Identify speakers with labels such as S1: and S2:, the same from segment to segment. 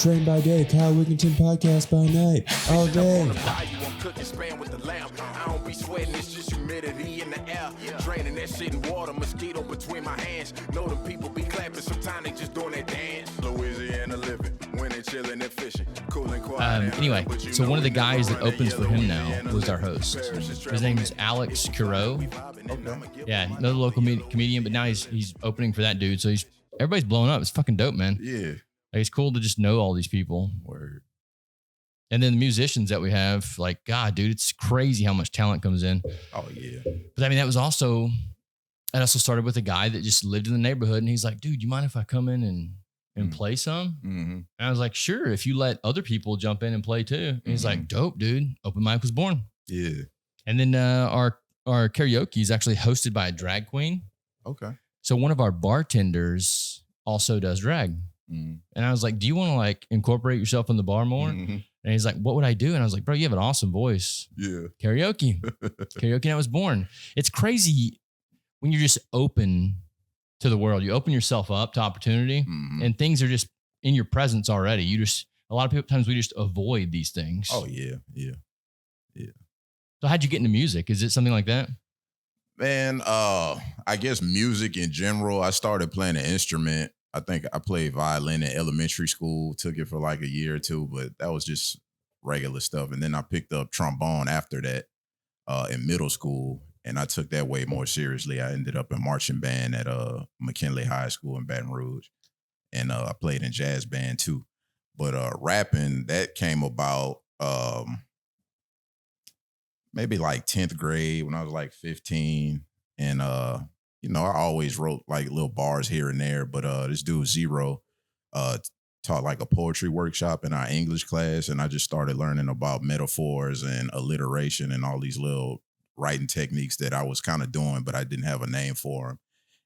S1: Trained by day, Kyle Wigginton podcast by night, all day.
S2: I don't be sweating, it's just humidity in the air. Draining that shit in water, mosquito between my hands. Know them people be clapping, sometimes they just doing that dance. Louisiana living, when they chilling and fishing, cool and quiet.
S3: Anyway, so one of the guys that opens for him now was our host. His name is Alex Curo.
S2: Okay.
S3: Yeah, another local comedian, but now he's opening for that dude. So everybody's blowing up. It's fucking dope, man.
S2: Yeah.
S3: Like, it's cool to just know all these people.
S2: Word.
S3: And then the musicians that we have, like, God, dude, it's crazy how much talent comes in.
S2: Oh, yeah.
S3: But I mean, it also started with a guy that just lived in the neighborhood, and he's like, dude, you mind if I come in and play some?
S2: Mm-hmm.
S3: And I was like, sure, if you let other people jump in and play too. And he's like, dope, dude. Open mic was born.
S2: Yeah.
S3: And then our karaoke is actually hosted by a drag queen.
S2: Okay.
S3: So one of our bartenders also does drag.
S2: Mm-hmm.
S3: And I was like, do you want to like incorporate yourself in the bar more?
S2: Mm-hmm.
S3: And he's like, what would I do? And I was like, bro, you have an awesome voice.
S2: Yeah.
S3: Karaoke. Karaoke night was born. It's crazy when you're just open to the world. You open yourself up to opportunity, and things are just in your presence already. A lot of times we just avoid these things.
S2: Oh, yeah. Yeah.
S3: So how'd you get into music? Is it something like that?
S2: Man, I guess music in general, I started playing an instrument. I think I played violin in elementary school, took it for like a year or two, but that was just regular stuff. And then I picked up trombone after that in middle school, and I took that way more seriously. I ended up in marching band at McKinley High School in Baton Rouge, and I played in jazz band too. But rapping, that came about maybe like 10th grade when I was like 15. And, you know, I always wrote like little bars here and there, but this dude Zero taught like a poetry workshop in our English class. And I just started learning about metaphors and alliteration and all these little writing techniques that I was kind of doing, but I didn't have a name for them.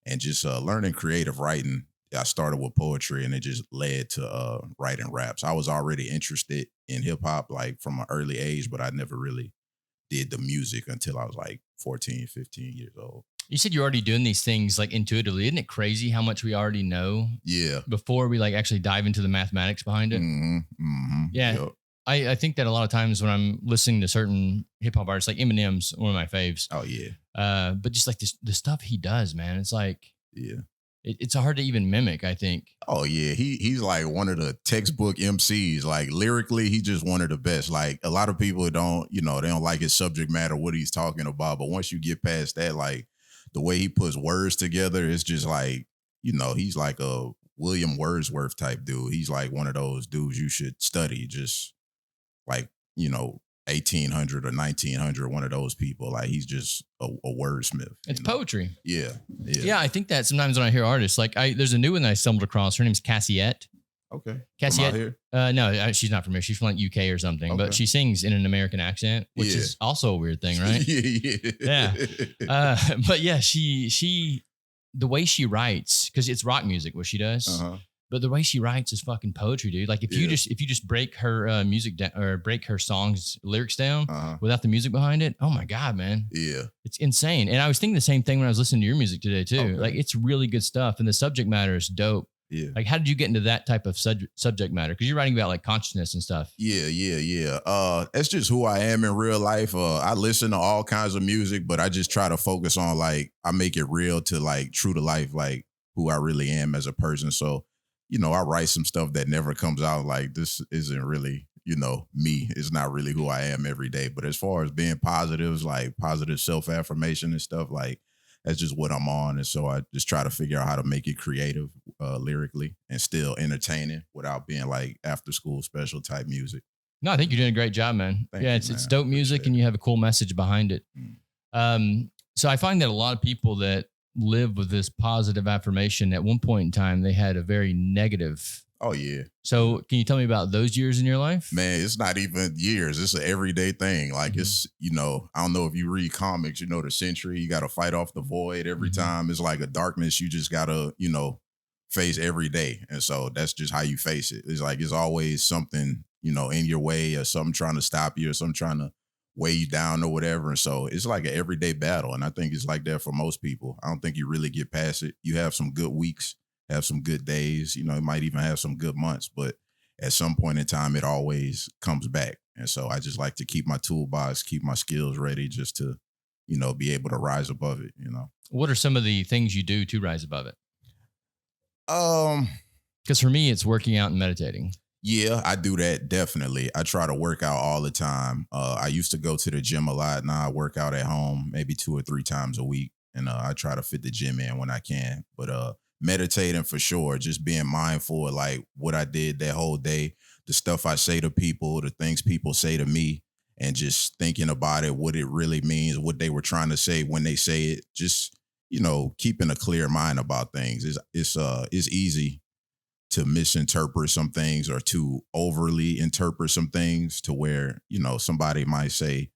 S2: And just learning creative writing, I started with poetry, and it just led to writing raps. I was already interested in hip hop like from an early age, but I never really did the music until I was like 14, 15 years old.
S3: You said you're already doing these things like intuitively. Isn't it crazy how much we already know?
S2: Yeah.
S3: Before we like actually dive into the mathematics behind it.
S2: Mm-hmm. Mm-hmm.
S3: Yeah.
S2: Yep.
S3: I think that a lot of times when I'm listening to certain hip hop artists, like Eminem's one of my faves.
S2: Oh yeah.
S3: But just like the stuff he does, man, it's like,
S2: yeah,
S3: it's hard to even mimic, I think.
S2: Oh yeah. He's like one of the textbook MCs. Like lyrically, he's just one of the best. Like a lot of people don't, they don't like his subject matter, what he's talking about. But once you get past that, like the way he puts words together, it's just like, he's like a William Wordsworth type dude. He's like one of those dudes you should study, just like, 1800 or 1900, one of those people. Like he's just a wordsmith.
S3: It's poetry.
S2: Yeah.
S3: Yeah. I think that sometimes when I hear artists, like there's a new one that I stumbled across. Her name's Cassiette.
S2: Okay.
S3: Cassiette.
S2: Here?
S3: No, she's not from here. She's from like UK or something,
S2: Okay.
S3: but she sings in an American accent, which is also a weird thing, right?
S2: Yeah.
S3: But yeah, she the way she writes, because it's rock music, what she does.
S2: Uh-huh.
S3: But the way she writes is fucking poetry, dude. Like if you just break her music down or break her songs lyrics down without the music behind it, oh my God, man.
S2: Yeah.
S3: It's insane. And I was thinking the same thing when I was listening to your music today too.
S2: Okay.
S3: Like it's really good stuff, and the subject matter is dope.
S2: Yeah.
S3: Like how did you get into that type of subject matter? Because you're writing about like consciousness and stuff.
S2: Yeah. That's just who I am in real life. I listen to all kinds of music, but I just try to focus on like I make it real to like true to life, like who I really am as a person. So I write some stuff that never comes out. Like this isn't really, me. It's not really who I am every day. But as far as being positives, like positive self-affirmation and stuff, like that's just what I'm on. And so I just try to figure out how to make it creative lyrically and still entertaining without being like after school special type music.
S3: No, I think you're doing a great job, man.
S2: Thank you,
S3: it's dope music and you have a cool message behind it. So I find that a lot of people that live with this positive affirmation, at one point in time, they had a very negative.
S2: Oh, yeah.
S3: So can you tell me about those years in your life?
S2: Man, it's not even years. It's an everyday thing. Like it's, I don't know if you read comics, the Century, you got to fight off the void every time. It's like a darkness you just got to, face every day. And so that's just how you face it. It's like, it's always something, in your way or something trying to stop you or something trying to weigh you down or whatever. And so it's like an everyday battle. And I think it's like that for most people. I don't think you really get past it. You have some good weeks, have some good days, you might even have some good months, but at some point in time, it always comes back. And so I just like to keep my toolbox, keep my skills ready just to, be able to rise above it.
S3: What are some of the things you do to rise above it?
S2: Um,
S3: Because for me, it's working out and meditating.
S2: Yeah, I do that definitely. I try to work out all the time. I used to go to the gym a lot. Now I work out at home maybe 2 or 3 times a week, and I try to fit the gym in when I can. But meditating for sure, just being mindful of like what I did that whole day, the stuff I say to people, the things people say to me, and just thinking about it, what it really means, what they were trying to say when they say it. Just keeping a clear mind about things is easy to misinterpret some things or to overly interpret some things to where, somebody might say,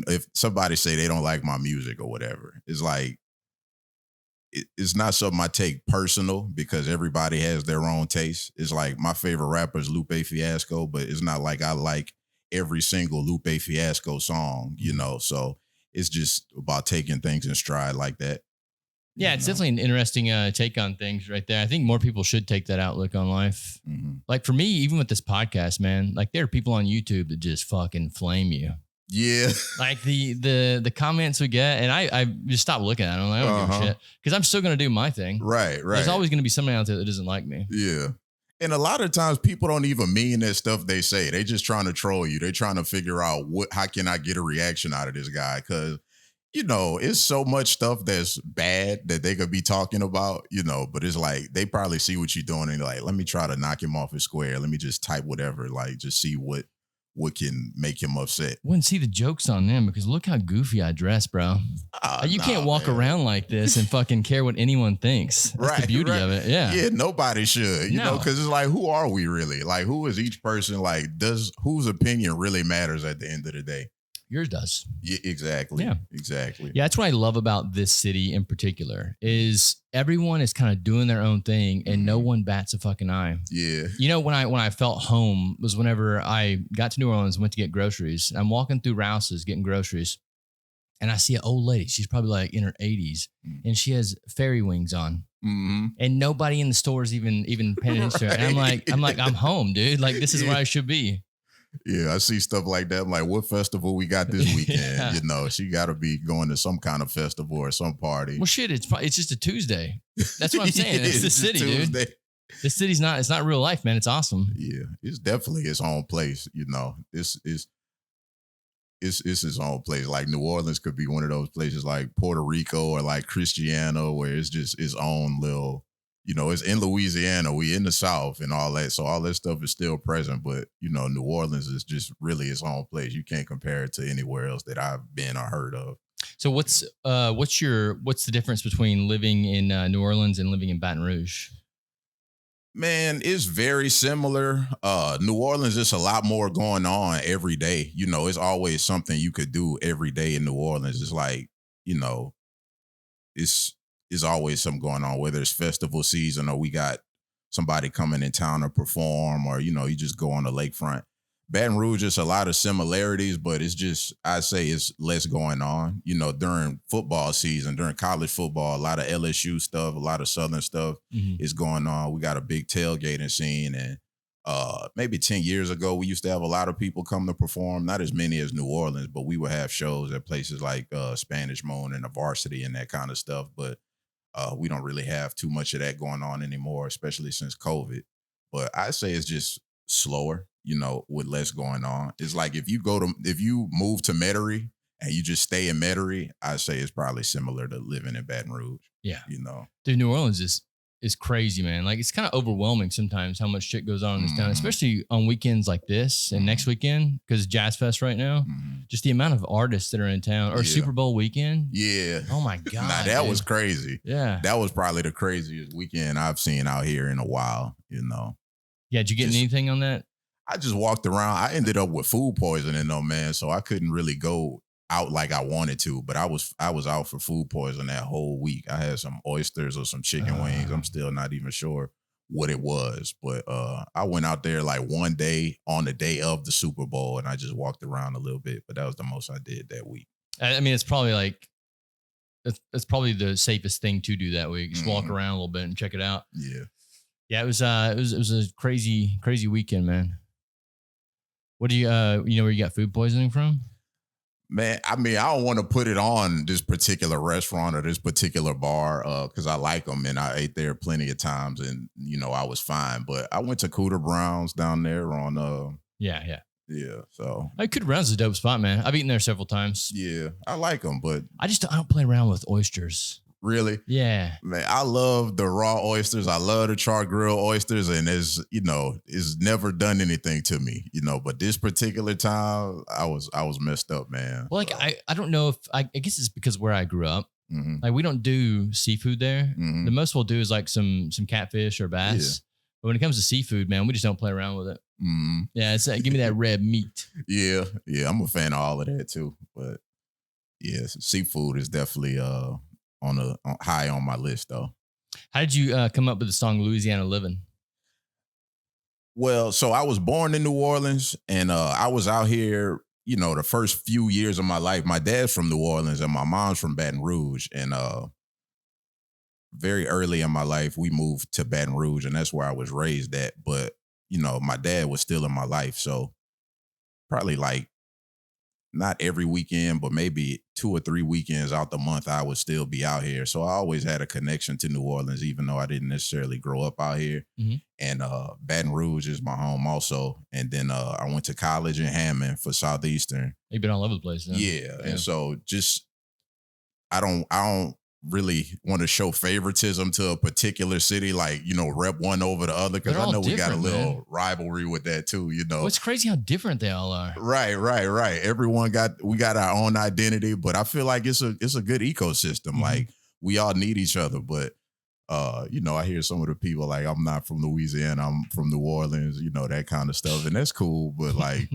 S2: if somebody say they don't like my music or whatever, it's like, it's not something I take personal because everybody has their own taste. It's like my favorite rapper is Lupe Fiasco, but it's not like I like every single Lupe Fiasco song, so it's just about taking things in stride like that.
S3: Yeah, it's definitely an interesting take on things right there. I think more people should take that outlook on life.
S2: Mm-hmm.
S3: Like for me, even with this podcast, man, like there are people on YouTube that just fucking flame you.
S2: Yeah.
S3: Like the comments we get, and I just stop looking at them. I don't give a shit because I'm still going to do my thing.
S2: Right.
S3: There's always going to be somebody out there that doesn't like me.
S2: Yeah. And a lot of times people don't even mean that stuff they say. They just trying to troll you. They trying to figure out how can I get a reaction out of this guy? Because it's so much stuff that's bad that they could be talking about, but it's like they probably see what you're doing and they're like, let me try to knock him off his square. Let me just type whatever, like just see what can make him upset.
S3: Wouldn't see the jokes on them because look how goofy I dress, bro. You can't walk around like this and fucking care what anyone thinks. That's the beauty of it. Yeah.
S2: Yeah, nobody should, because it's like, who are we really? Like, who is each person? Like, whose opinion really matters at the end of the day?
S3: Yours does.
S2: Yeah, exactly.
S3: Yeah.
S2: Exactly.
S3: Yeah, that's what I love about this city in particular is everyone is kind of doing their own thing and no one bats a fucking eye.
S2: Yeah.
S3: When I felt home was whenever I got to New Orleans and went to get groceries. I'm walking through Rouse's getting groceries and I see an old lady. She's probably like in her 80s and she has fairy wings on.
S2: Mm-hmm.
S3: And nobody in the store is even paying attention to her. And I'm like, I'm home, dude. Like this is where I should be.
S2: Yeah, I see stuff like that. I'm like, what festival we got this weekend?
S3: Yeah.
S2: She got to be going to some kind of festival or some party.
S3: Well, shit, it's just a Tuesday. That's what I'm saying. It's the city,
S2: Tuesday.
S3: Dude. This city's it's not real life, man. It's awesome.
S2: Yeah, it's definitely its own place. It's its own place. Like New Orleans could be one of those places like Puerto Rico or like Cristiano where it's just its own little. It's in Louisiana, we in the South and all that. So all that stuff is still present. But, New Orleans is just really its own place. You can't compare it to anywhere else that I've been or heard of.
S3: So what's the difference between living in New Orleans and living in Baton Rouge?
S2: Man, it's very similar. New Orleans, there's a lot more going on every day. It's always something you could do every day in New Orleans. It's like, it's always something going on, whether it's festival season or we got somebody coming in town to perform or, you just go on the lakefront. Baton Rouge, is a lot of similarities, but it's just, I'd say it's less going on, during football season, during college football, a lot of LSU stuff, a lot of Southern stuff is going on. We got a big tailgating scene and maybe 10 years ago, we used to have a lot of people come to perform, not as many as New Orleans, but we would have shows at places like Spanish Moon and the Varsity and that kind of stuff. But we don't really have too much of that going on anymore, especially since COVID. But I say it's just slower, with less going on. It's like if you move to Metairie and you just stay in Metairie, I say it's probably similar to living in Baton Rouge.
S3: Yeah. Dude, New Orleans is crazy, man. Like it's kind of overwhelming sometimes how much shit goes on in this town, especially on weekends like this and next weekend because Jazz Fest right now. Just the amount of artists that are in town or Super Bowl weekend.
S2: Yeah.
S3: Oh my God.
S2: Nah, that was crazy.
S3: Yeah.
S2: That was probably the craziest weekend I've seen out here in a while,
S3: Yeah. Did you get anything on that?
S2: I just walked around. I ended up with food poisoning though, man. So I couldn't really go out like I wanted to, but I was out for food poisoning that whole week. I had some oysters or some chicken wings. I'm still not even sure what it was, but I went out there like one day on the day of the Super Bowl and I just walked around a little bit, but that was the most I did that week.
S3: I mean, it's probably like it's probably the safest thing to do that week. Just walk around a little bit and check it out.
S2: Yeah.
S3: Yeah, it was a crazy weekend, man. What do you you know where you got food poisoning from?
S2: Man, I mean, I don't want to put it on this particular restaurant or this particular bar because I like them and I ate there plenty of times and, you know, I was fine. But I went to Cooter Brown's down there on,
S3: Yeah.
S2: So.
S3: Cooter Brown's a dope spot, man. I've eaten there several times.
S2: Yeah, I like them, but.
S3: I don't play around with oysters.
S2: Really?
S3: Yeah.
S2: Man, I love the raw oysters. I love the char grill oysters, and it's never done anything to me, you know. But this particular time, I was messed up, man.
S3: Well, like I don't know if I guess it's because where I grew up.
S2: Mm-hmm.
S3: Like we don't do seafood there.
S2: Mm-hmm.
S3: The most we'll do is like some catfish or bass. Yeah. But when it comes to seafood, man, we just don't play around with it.
S2: Mm-hmm.
S3: Yeah, it's give me that red meat.
S2: Yeah, I'm a fan of all of that too. But yeah, seafood is definitely on high on my list though.
S3: How did you come up with the song Louisiana Living?
S2: Well, so I was born in New Orleans and I was out here, you know, the first few years of my life. My dad's from New Orleans and my mom's from Baton Rouge. And very early in my life, we moved to Baton Rouge and that's where I was raised at. But, you know, my dad was still in my life. So probably like not every weekend, but maybe 2 or 3 weekends out the month, I would still be out here. So I always had a connection to New Orleans, even though I didn't necessarily grow up out here.
S3: Mm-hmm.
S2: And Baton Rouge is my home also. And then I went to college in Hammond for Southeastern.
S3: You've been all over the place. Huh?
S2: Yeah. And so just, I don't really want to show favoritism to a particular city, like, you know, rep one over the other. Cause I know we got a little rivalry with that too, you know.
S3: Well, it's crazy how different they all are.
S2: Right. We got our own identity, but I feel like it's a good ecosystem. Mm-hmm. Like we all need each other. But you know, I hear some of the people like, I'm not from Louisiana, I'm from New Orleans, you know, that kind of stuff. And that's cool. But like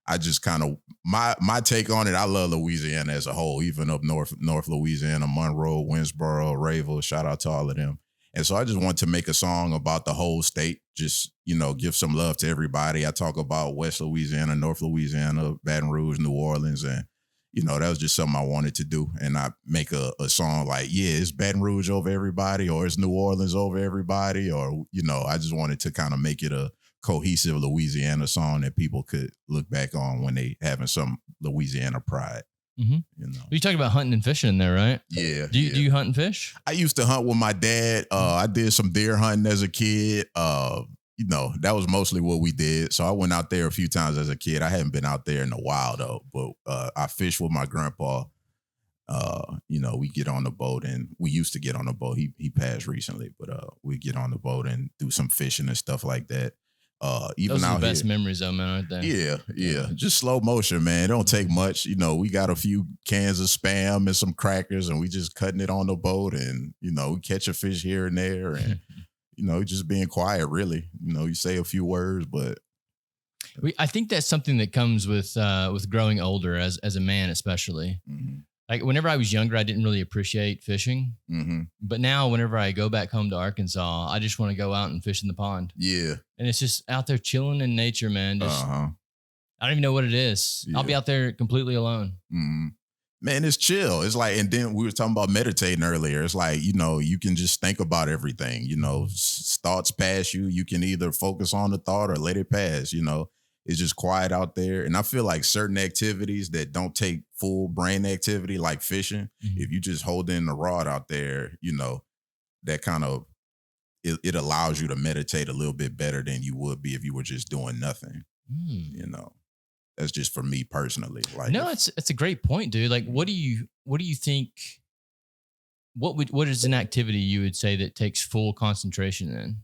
S2: I just kind of my take on it. I love Louisiana as a whole, even up north Louisiana, Monroe, Winsboro, Rayville. Shout out to all of them. And so I just want to make a song about the whole state. Just, you know, give some love to everybody. I talk about West Louisiana, North Louisiana, Baton Rouge, New Orleans, and you know that was just something I wanted to do. And I make a song like, yeah, it's Baton Rouge over everybody, or it's New Orleans over everybody, or you know, I just wanted to kind of make it a cohesive Louisiana song that people could look back on when they having some Louisiana pride.
S3: Mm-hmm.
S2: You know,
S3: you talking about hunting and fishing in there, right?
S2: Yeah.
S3: Do you hunt and fish?
S2: I used to hunt with my dad. I did some deer hunting as a kid. You know, that was mostly what we did. So I went out there a few times as a kid. I hadn't been out there in a while though, but I fished with my grandpa. You know, we get on the boat and we used to get on the boat. He passed recently, but we get on the boat and do some fishing and stuff like that. Even
S3: those are
S2: out
S3: the best
S2: here,
S3: memories though, man, right there.
S2: Yeah. Just slow motion, man. It don't take much. You know, we got a few cans of Spam and some crackers and we just cutting it on the boat and, you know, we catch a fish here and there and, you know, just being quiet, really. You know, you say a few words, but.
S3: I think that's something that comes with growing older as a man, especially.
S2: Mm-hmm.
S3: Like whenever I was younger, I didn't really appreciate fishing.
S2: Mm-hmm.
S3: But now whenever I go back home to Arkansas, I just want to go out and fish in the pond.
S2: Yeah.
S3: And it's just out there chilling in nature, man. Just, I don't even know what it is. Yeah. I'll be out there completely alone.
S2: Mm-hmm. Man, it's chill. It's like, and then we were talking about meditating earlier. It's like, you know, you can just think about everything, you know, thoughts pass you. You can either focus on the thought or let it pass, you know. It's just quiet out there. And I feel like certain activities that don't take full brain activity, like fishing, if you just hold in the rod out there, you know, that kind of, it allows you to meditate a little bit better than you would be if you were just doing nothing. You know, that's just for me personally. Like,
S3: no, it's a great point, dude. Like, what do you think? What is an activity you would say that takes full concentration in?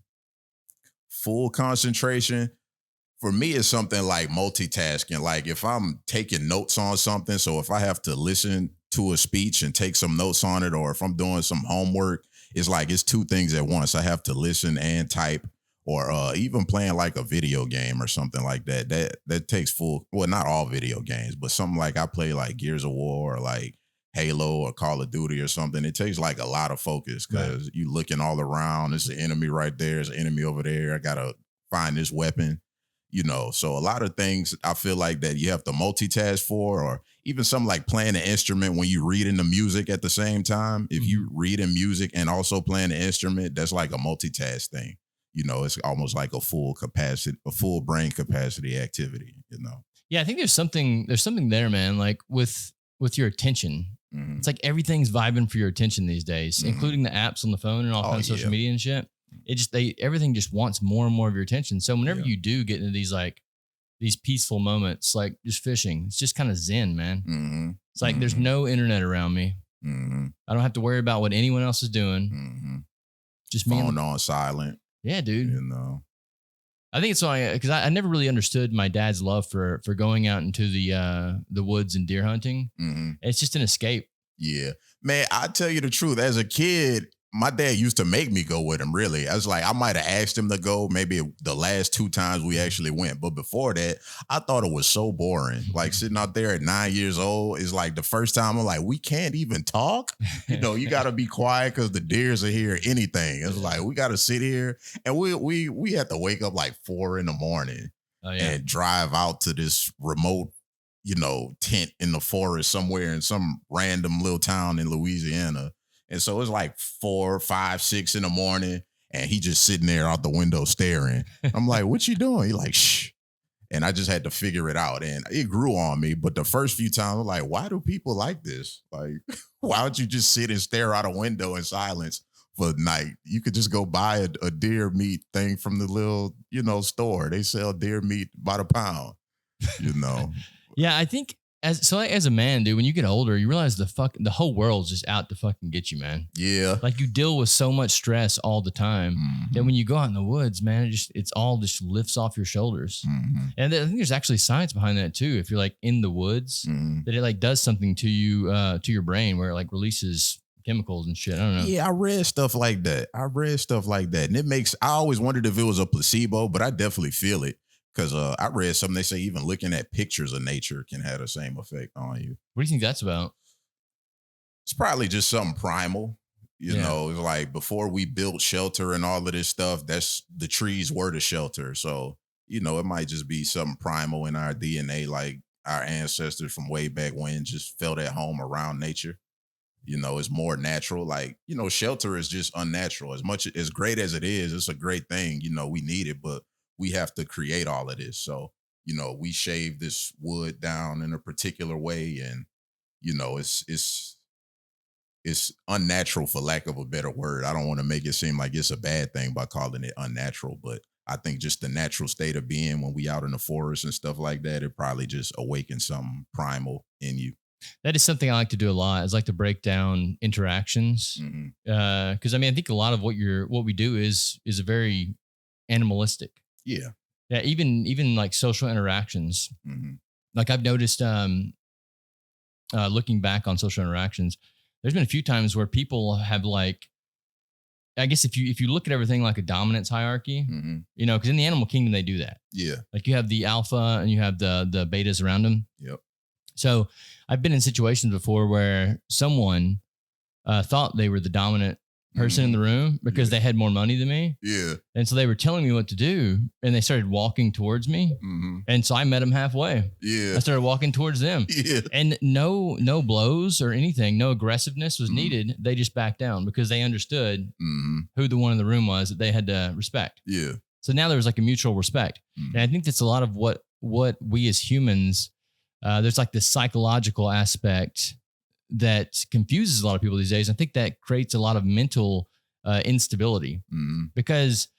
S2: Full concentration. For me, it's something like multitasking. Like if I'm taking notes on something, so if I have to listen to a speech and take some notes on it, or if I'm doing some homework, it's like it's 2 things at once. I have to listen and type, or even playing like a video game or something like that. That takes full, well, not all video games, but something like I play like Gears of War or like Halo or Call of Duty or something. It takes like a lot of focus because you looking all around. There's an enemy right there. There's an enemy over there. I got to find this weapon. You know, so a lot of things I feel like that you have to multitask for, or even something like playing an instrument when you reading the music at the same time. If you reading music and also playing the instrument, that's like a multitask thing. it's almost like a full brain capacity activity,
S3: Yeah, I think there's something there, man. Like with your attention,
S2: Mhm.
S3: it's like everything's vibing for your attention these days,
S2: Mhm.
S3: including the apps on the phone and all kinds of social
S2: yeah.
S3: media and shit. It just everything just wants more and more of your attention. So whenever
S2: Yeah.
S3: you do get into these peaceful moments, like just fishing, it's just kind of zen, man.
S2: Mm-hmm.
S3: It's like there's no internet around me.
S2: Mm-hmm.
S3: I don't have to worry about what anyone else is doing.
S2: Mm-hmm.
S3: Just me.
S2: Phone on silent.
S3: Yeah, dude. I think it's why, because I never really understood my dad's love for going out into the woods and deer hunting.
S2: Mm-hmm.
S3: It's just an escape.
S2: Yeah, man. I tell you the truth. As a kid, my dad used to make me go with him. Really, I was like, I might have asked him to go. Maybe the last 2 times we actually went, but before that, I thought it was so boring. Like sitting out there at 9 years old is like the first time I'm like, we can't even talk. You got to be quiet because the deers are here. Anything. It's like we got to sit here, and we had to wake up like 4 a.m. and drive out to this remote, tent in the forest somewhere in some random little town in Louisiana. And so it's like 4, 5, 6 a.m. and he just sitting there out the window staring. I'm like, what you doing? He like, shh. And I just had to figure it out. And it grew on me. But the first few times I'm like, why do people like this? Like, why don't you just sit and stare out a window in silence for the night? You could just go buy a deer meat thing from the little, store. They sell deer meat by the pound,
S3: Yeah, I think as a man, dude, when you get older, you realize the whole world's just out to fucking get you, man.
S2: Yeah.
S3: Like you deal with so much stress all the time that when you go out in the woods, man, it's all just lifts off your shoulders.
S2: Mm-hmm.
S3: And I think there's actually science behind that too. If you're like in the woods, that it like does something to you, to your brain, where it like releases chemicals and shit. I don't know.
S2: Yeah, I read stuff like that. And I always wondered if it was a placebo, but I definitely feel it. Because I read something, they say even looking at pictures of nature can have the same effect on you.
S3: What do you think that's about?
S2: It's probably just something primal. It's like before we built shelter and all of this stuff, that's the trees were the shelter. So, it might just be something primal in our DNA, like our ancestors from way back when just felt at home around nature. It's more natural. Like, shelter is just unnatural. As great as it is, it's a great thing. We need it, but we have to create all of this. So, we shave this wood down in a particular way, and it's unnatural, for lack of a better word. I don't want to make it seem like it's a bad thing by calling it unnatural, but I think just the natural state of being when we out in the forest and stuff like that, it probably just awakens something primal in you.
S3: That is something I like to do a lot. Is like to break down interactions. Because I think a lot of what we do is a very animalistic.
S2: Yeah.
S3: Yeah. Even like social interactions. Like I've noticed, looking back on social interactions, there's been a few times where people have like, I guess if you look at everything like a dominance hierarchy, because in the animal kingdom, they do that.
S2: Yeah.
S3: Like you have the alpha and you have the betas around them.
S2: Yep.
S3: So I've been in situations before where someone thought they were the dominant person in the room because they had more money than me.
S2: Yeah.
S3: And so they were telling me what to do and they started walking towards me. And so I met them halfway.
S2: Yeah.
S3: I started walking towards them.
S2: Yeah.
S3: And no blows or anything, no aggressiveness was needed. They just backed down because they understood who the one in the room was that they had to respect.
S2: Yeah.
S3: So now there was like a mutual respect. And I think that's a lot of what we as humans, there's like this psychological aspect that confuses a lot of people these days. I think that creates a lot of mental instability because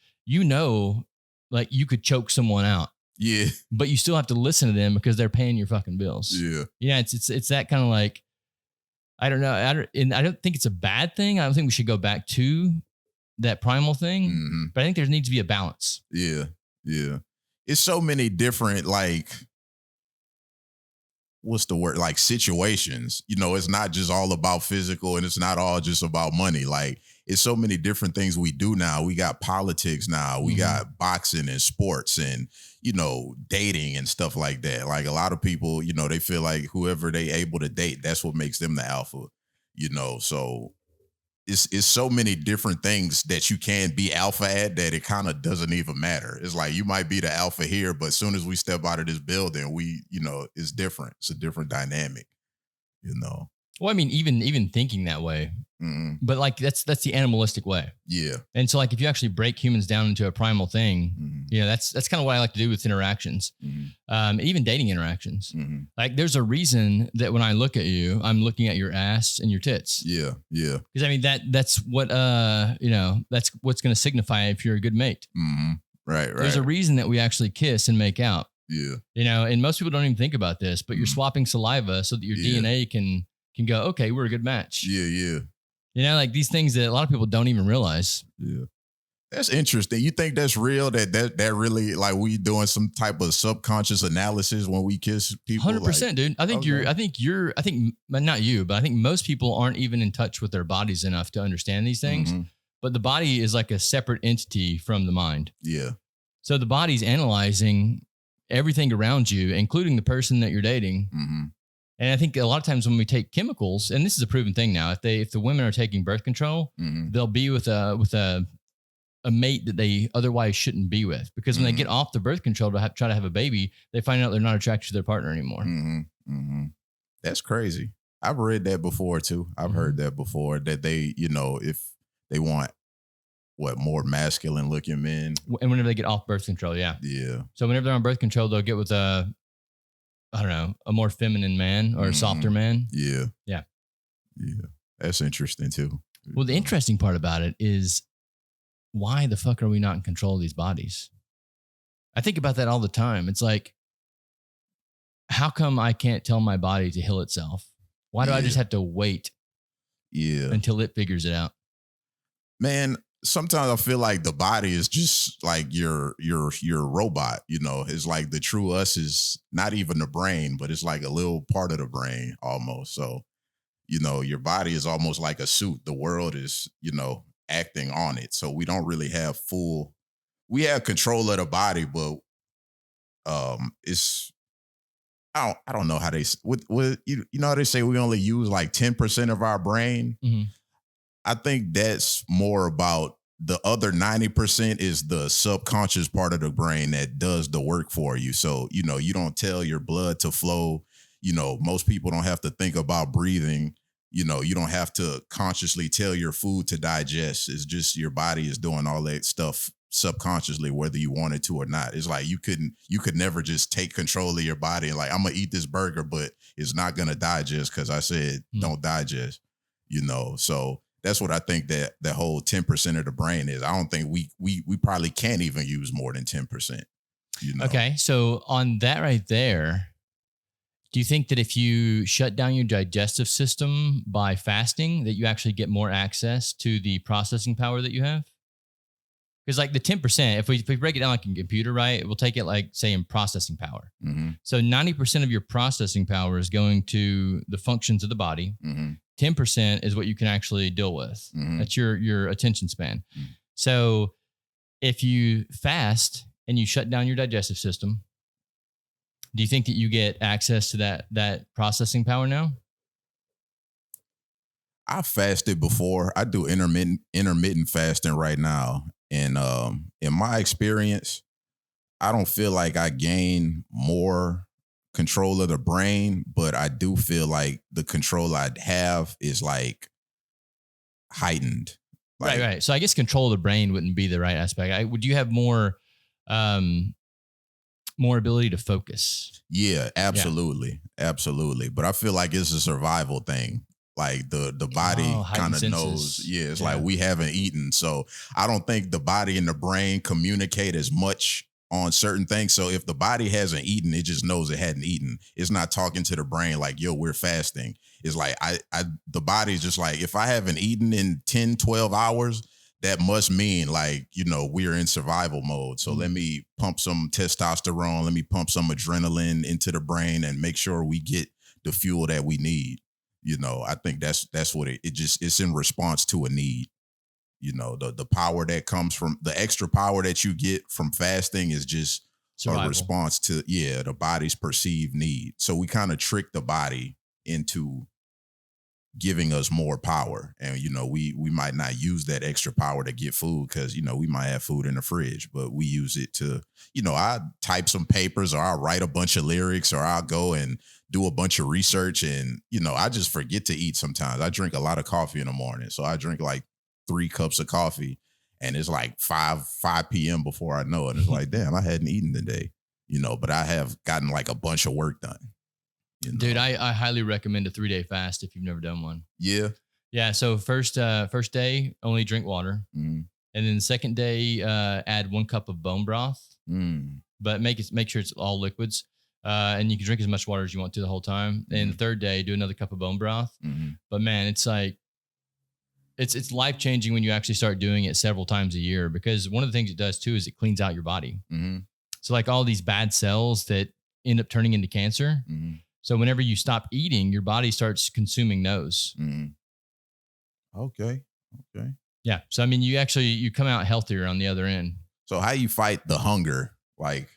S3: like you could choke someone out.
S2: Yeah.
S3: But you still have to listen to them because they're paying your fucking bills.
S2: Yeah.
S3: Yeah. It's that kind of like, I don't know. I don't think it's a bad thing. I don't think we should go back to that primal thing, but I think there needs to be a balance.
S2: Yeah. Yeah. It's so many different, like, what's the word? Like situations, it's not just all about physical and it's not all just about money. Like it's so many different things we do now. We got politics now. We got boxing and sports and, dating and stuff like that. Like a lot of people, they feel like whoever they able to date, that's what makes them the alpha, so it's so many different things that you can be alpha at that it kind of doesn't even matter. It's like you might be the alpha here, but as soon as we step out of this building, it's different. It's a different dynamic,
S3: Well, I mean, even thinking that way, But like that's the animalistic way.
S2: Yeah.
S3: And so like if you actually break humans down into a primal thing, you know, that's kind of what I like to do with interactions, even dating interactions. Like there's a reason that when I look at you, I'm looking at your ass and your tits.
S2: Yeah. Yeah.
S3: Because I mean that's what you know, that's what's going to signify if you're a good mate.
S2: Right.
S3: There's a reason that we actually kiss and make out.
S2: Yeah.
S3: You know, and most people don't even think about this, but you're swapping saliva so that your DNA can go, okay, we're a good match.
S2: Yeah. Yeah.
S3: You know, like these things that a lot of people don't even realize.
S2: Yeah. That's interesting. You think that's real? That really like we doing some type of subconscious analysis when we kiss people?
S3: 100%, dude. I think not you, but I think most people aren't even in touch with their bodies enough to understand these things. But the body is like a separate entity from the mind.
S2: Yeah. So
S3: the body's analyzing everything around you, including the person that you're dating. And I think a lot of times when we take chemicals, and this is a proven thing now, if the women are taking birth control, they'll be with a mate that they otherwise shouldn't be with, because when they get off the birth control to try to have a baby, they find out they're not attracted to their partner anymore.
S2: That's crazy. I've read that before too. I've heard that before, that they, you know, if they want more masculine looking men,
S3: and whenever they get off birth control, yeah. So whenever they're on birth control, they'll get with a more feminine man or a softer man. Yeah.
S2: That's interesting too.
S3: Well, the interesting part about it is, why the fuck are we not in control of these bodies? I think about that all the time. It's like, how come I can't tell my body to heal itself? Why do I just have to wait until it figures it out?
S2: Man, sometimes I feel like the body is just like your robot, you know. It's like the true us is not even the brain, but it's like a little part of the brain almost. So, you know, your body is almost like a suit. The world is, you know, acting on it. So we don't really have we have control of the body, but it's, I don't know how they, you know how they say we only use like 10% of our brain. I think that's more about the other 90% is the subconscious part of the brain that does the work for you. So, you know, you don't tell your blood to flow. You know, most people don't have to think about breathing. You know, you don't have to consciously tell your food to digest. It's just your body is doing all that stuff subconsciously, whether you want it to or not. It's like you could never just take control of your body and like, I'm gonna eat this burger, but it's not gonna digest because I said don't digest. You know, so that's what I think that whole 10% of the brain is. I don't think we probably can't even use more than 10%. You know? Okay,
S3: so on that right there, do you think that if you shut down your digestive system by fasting, that you actually get more access to the processing power that you have? Because like the 10%, if we break it down like a computer, right, we'll take it like, say, in processing power. So 90% of your processing power is going to the functions of the body. 10% is what you can actually deal with. That's your attention span. So if you fast and you shut down your digestive system, do you think that you get access to that processing power now?
S2: I fasted before. I do intermittent fasting right now. And in my experience, I don't feel like I gain more control of the brain, but I do feel like the control I'd have is like heightened. Like,
S3: right. So I guess control of the brain wouldn't be the right aspect. Would you have more ability to focus?
S2: Yeah, absolutely. Absolutely. But I feel like it's a survival thing. Like the body kind of knows. Yeah, it's like we haven't eaten. So I don't think the body and the brain communicate as much on certain things. So if the body hasn't eaten, it just knows it hadn't eaten. It's not talking to the brain like, yo, we're fasting. It's like the body's just like, if I haven't eaten in 10, 12 hours, that must mean like, you know, we're in survival mode. So let me pump some testosterone. Let me pump some adrenaline into the brain and make sure we get the fuel that we need. You know, I think that's what it's in response to a need. You know, the power that comes from the extra power that you get from fasting is just survival. A response to, the body's perceived need. So we kind of trick the body into giving us more power. And, we might not use that extra power to get food because, we might have food in the fridge, but we use it to, I type some papers or I'll write a bunch of lyrics or I'll go and do a bunch of research. And, I just forget to eat sometimes. I drink a lot of coffee in the morning. So I drink like 3 cups of coffee and it's like 5 p.m. before I know it. It's like, damn, I hadn't eaten today, but I have gotten like a bunch of work done.
S3: Dude, I highly recommend a 3-day fast if you've never done one.
S2: Yeah.
S3: Yeah. So first day, only drink water.
S2: Mm.
S3: And then the second day, add 1 cup of bone broth, but make sure it's all liquids. And you can drink as much water as you want to the whole time. And the third day, do another cup of bone broth. Mm-hmm. But man, it's like, it's life-changing when you actually start doing it several times a year, because one of the things it does too is it cleans out your body. Mm-hmm. So like all these bad cells that end up turning into cancer. Mm-hmm. So whenever you stop eating, your body starts consuming those. Mm-hmm.
S2: Okay.
S3: Yeah. So, I mean, you come out healthier on the other end.
S2: So how you fight the hunger? Like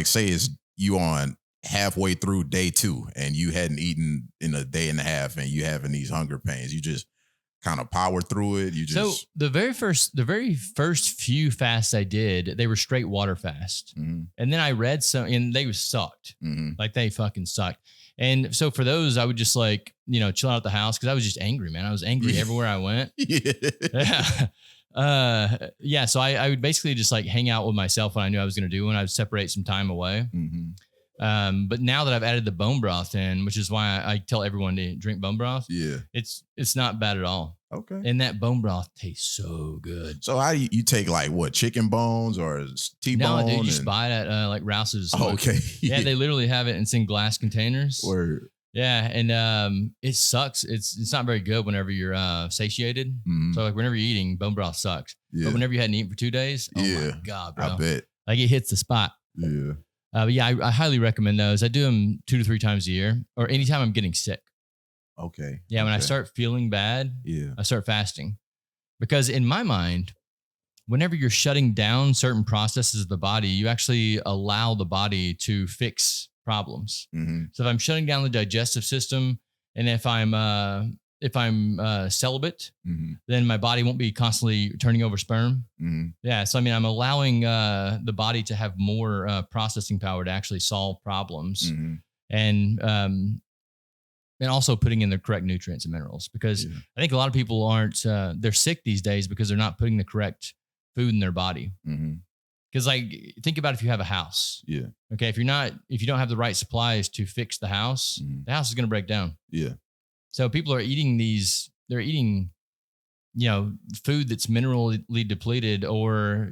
S2: say it's you on halfway through day 2 and you hadn't eaten in a day and a half and you having these hunger pains. You just kind of power through it.
S3: So the very first few fasts I did, they were straight water fast. Mm-hmm. And then I read some and they sucked. Mm-hmm. Like they fucking sucked. And so for those, I would just like, chill out at the house because I was just angry, man. I was angry everywhere I went. Yeah. So I would basically just like hang out with myself when I knew I was going to do, and I would separate some time away. Mm-hmm. But now that I've added the bone broth in, which is why I tell everyone to drink bone broth. Yeah. It's not bad at all.
S2: Okay.
S3: And that bone broth tastes so good.
S2: So how do you take like what, chicken bones or T-bone?
S3: No, dude, you just buy it at like Rouse's.
S2: Oh, okay.
S3: Yeah, they literally have it in glass containers.
S2: Word.
S3: Yeah, and it sucks. It's not very good whenever you're satiated. Mm-hmm. So like whenever you're eating, bone broth sucks. Yeah. But whenever you hadn't eaten for 2 days, oh my God, bro.
S2: I bet.
S3: Like it hits the spot.
S2: Yeah.
S3: But yeah, I highly recommend those. I do them 2 to 3 times a year, or anytime I'm getting sick.
S2: Okay.
S3: Yeah, when I start feeling bad, I start fasting. Because in my mind, whenever you're shutting down certain processes of the body, you actually allow the body to fix problems. Mm-hmm. So if I'm shutting down the digestive system, and if I'm celibate, mm-hmm. then my body won't be constantly turning over sperm. Mm-hmm. Yeah. So, I mean, I'm allowing the body to have more processing power to actually solve problems. Mm-hmm. And also putting in the correct nutrients and minerals, because I think a lot of people aren't, they're sick these days because they're not putting the correct food in their body. Mm-hmm. Because like, think about if you have a house. Yeah. Okay. If you don't have the right supplies to fix the house, mm-hmm. the house is going to break down. Yeah. So people are eating they're eating, food that's minerally depleted, or,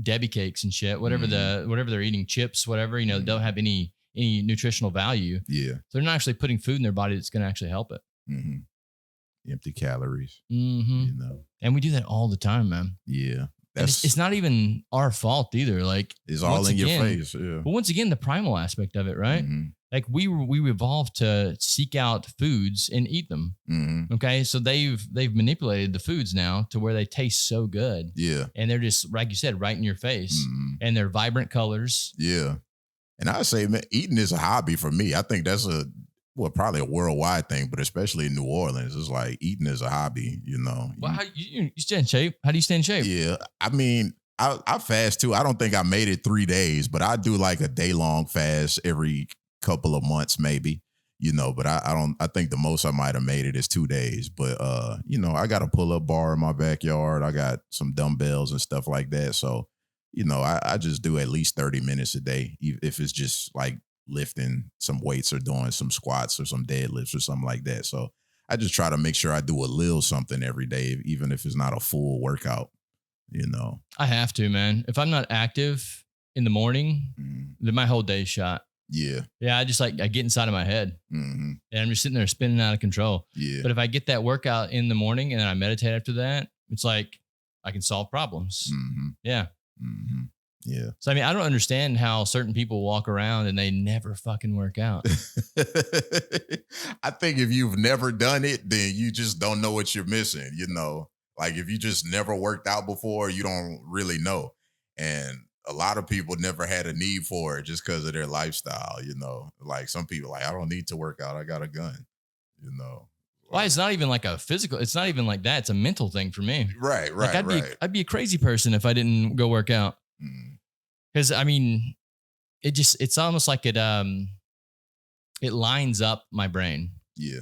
S3: Debbie cakes and shit, whatever whatever they're eating, chips, whatever, mm-hmm. don't have any nutritional value. Yeah. So they're not actually putting food in their body that's going to actually help it.
S2: Mm-hmm. Empty calories.
S3: Mm-hmm. And we do that all the time, man. Yeah. It's not even our fault either. Like,
S2: it's all in your face. Yeah.
S3: But once again, the primal aspect of it, right? Mm-hmm. Like we evolved to seek out foods and eat them. Mm-hmm. Okay. So they've manipulated the foods now to where they taste so good. Yeah. And they're just, like you said, right in your face. Mm-hmm. And they're vibrant colors. Yeah.
S2: And I say, man, eating is a hobby for me. I think that's probably a worldwide thing, but especially in New Orleans, it's like eating is a hobby,
S3: Well, how you stay in shape? How do you stay in shape?
S2: Yeah. I mean, I fast too. I don't think I made it 3 days, but I do like a day-long fast every couple of months, maybe, but I think the most I might have made it is 2 days. But, I got a pull-up bar in my backyard. I got some dumbbells and stuff like that. So, I just do at least 30 minutes a day, if it's just like lifting some weights or doing some squats or some deadlifts or something like that. So I just try to make sure I do a little something every day, even if it's not a full workout,
S3: I have to, man. If I'm not active in the morning, then my whole day's shot. Yeah. Yeah. I get inside of my head, and I'm just sitting there spinning out of control. Yeah. But if I get that workout in the morning and then I meditate after that, it's like I can solve problems. Mm-hmm. Yeah. Mm-hmm. Yeah. So, I mean, I don't understand how certain people walk around and they never fucking work out.
S2: I think if you've never done it, then you just don't know what you're missing. Like if you just never worked out before, you don't really know. And a lot of people never had a need for it just because of their lifestyle, Like some people like, I don't need to work out. I got a gun,
S3: Why? It's not even like a physical. It's not even like that. It's a mental thing for me.
S2: Right.
S3: Like
S2: Right.
S3: I'd be a crazy person if I didn't go work out. Because I mean, it's almost like it lines up my brain.
S2: Yeah.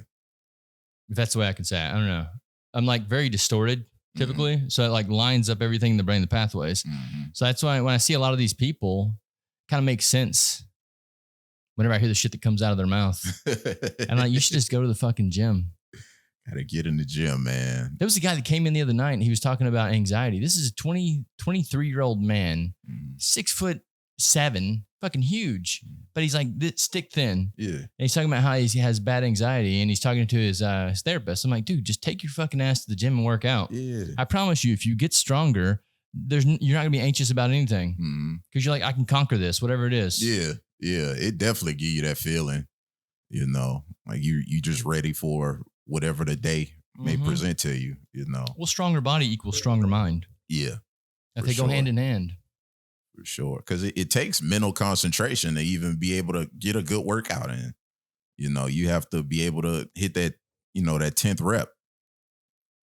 S3: If that's the way I can say it. I don't know. I'm like very distorted typically. So it like lines up everything in the brain, the pathways. So that's why when I see a lot of these people, it kind of makes sense whenever I hear the shit that comes out of their mouth. I'm like, you should just go to the fucking gym.
S2: Gotta get in the gym, man.
S3: There was a guy that came in the other night and he was talking about anxiety. This is a 23-year-old man, 6'7", fucking huge, but he's like this stick thin.
S2: Yeah.
S3: And he's talking about how he has bad anxiety and he's talking to his therapist. I'm like, dude, just take your fucking ass to the gym and work out.
S2: Yeah.
S3: I promise you, if you get stronger, you're not going to be anxious about anything because you're like, I can conquer this, whatever it is.
S2: Yeah. Yeah. It definitely give you that feeling, like you just ready for whatever the day may present to you,
S3: Well, stronger body equals stronger mind.
S2: Yeah.
S3: If they go hand in hand.
S2: For sure. Because it takes mental concentration to even be able to get a good workout in. You have to be able to hit that, that 10th rep,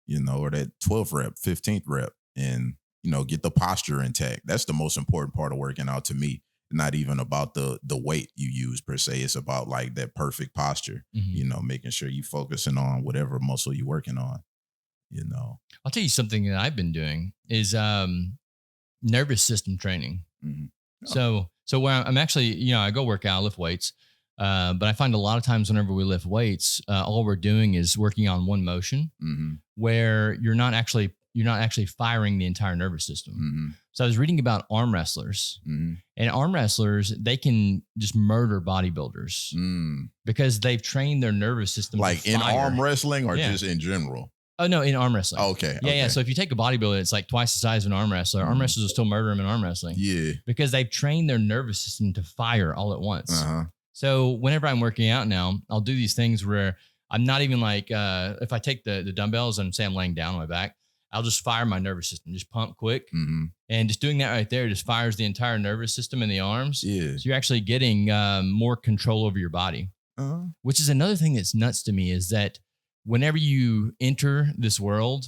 S2: or that 12th rep, 15th rep, and, get the posture intact. That's the most important part of working out to me. Not even about the weight you use per se. It's about like that perfect posture, making sure you focusing on whatever muscle you're working on,
S3: I'll tell you something that I've been doing is nervous system training. So where I'm actually, I go work out, I lift weights, but I find a lot of times whenever we lift weights, all we're doing is working on one motion where you're not actually firing the entire nervous system. So I was reading about arm wrestlers, and arm wrestlers, they can just murder bodybuilders because they've trained their nervous system.
S2: Like in arm wrestling or just in general?
S3: Oh, no, in arm wrestling.
S2: Okay.
S3: Yeah. So if you take a bodybuilder, it's like twice the size of an arm wrestler. Arm wrestlers will still murder him in arm wrestling.
S2: Yeah.
S3: Because they've trained their nervous system to fire all at once. So whenever I'm working out now, I'll do these things where I'm not even like, if I take the dumbbells and say I'm laying down on my back, I'll just fire my nervous system, just pump quick. And just doing that right there just fires the entire nervous system in the arms.
S2: Yeah.
S3: So you're actually getting more control over your body, which is another thing that's nuts to me is that whenever you enter this world,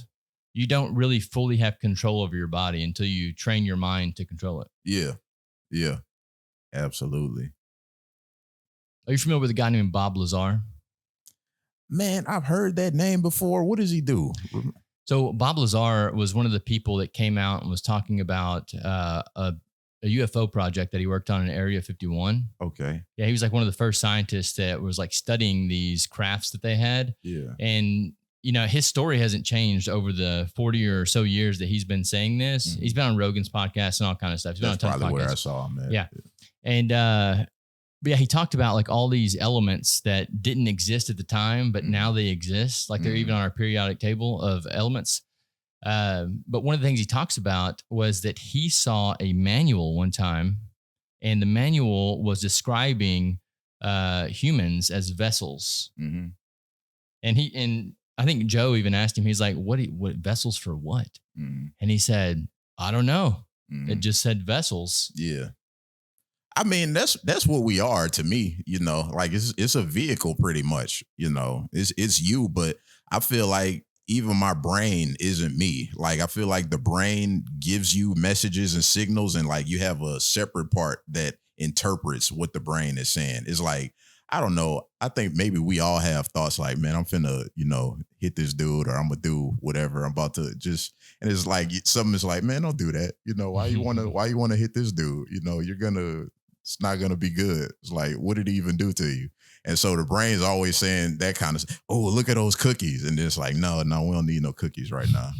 S3: you don't really fully have control over your body until you train your mind to control it.
S2: Yeah. Yeah. Absolutely.
S3: Are you familiar with a guy named Bob Lazar?
S2: Man, I've heard that name before. What does he do?
S3: So Bob Lazar was one of the people that came out and was talking about a UFO project that he worked on in Area 51.
S2: Okay.
S3: Yeah, he was like one of the first scientists that was like studying these crafts that they had.
S2: Yeah.
S3: And, his story hasn't changed over the 40 or so years that he's been saying this. He's been on Rogan's podcast and all kind of stuff. He's been
S2: That's
S3: on a ton
S2: probably
S3: of podcasts.
S2: where I saw him at.
S3: Yeah. And, but yeah, he talked about like all these elements that didn't exist at the time, but now they exist. Like they're even on our periodic table of elements. But one of the things he talks about was that he saw a manual one time, and the manual was describing humans as vessels. And I think Joe even asked him, he's like, what vessels for what? And he said, I don't know. It just said vessels.
S2: Yeah. I mean, that's what we are to me, like it's a vehicle pretty much, it's you, but I feel like even my brain isn't me. Like, I feel like the brain gives you messages and signals, and like you have a separate part that interprets what the brain is saying. It's like, I don't know. I think maybe we all have thoughts like, man, I'm finna, hit this dude, or I'm gonna do whatever. I'm about to just, and it's like, something is like, man, don't do that. Why you wanna hit this dude? It's not going to be good. It's like, what did he even do to you? And so the brain's always saying that kind of, oh, look at those cookies. And it's like, no, we don't need no cookies right now.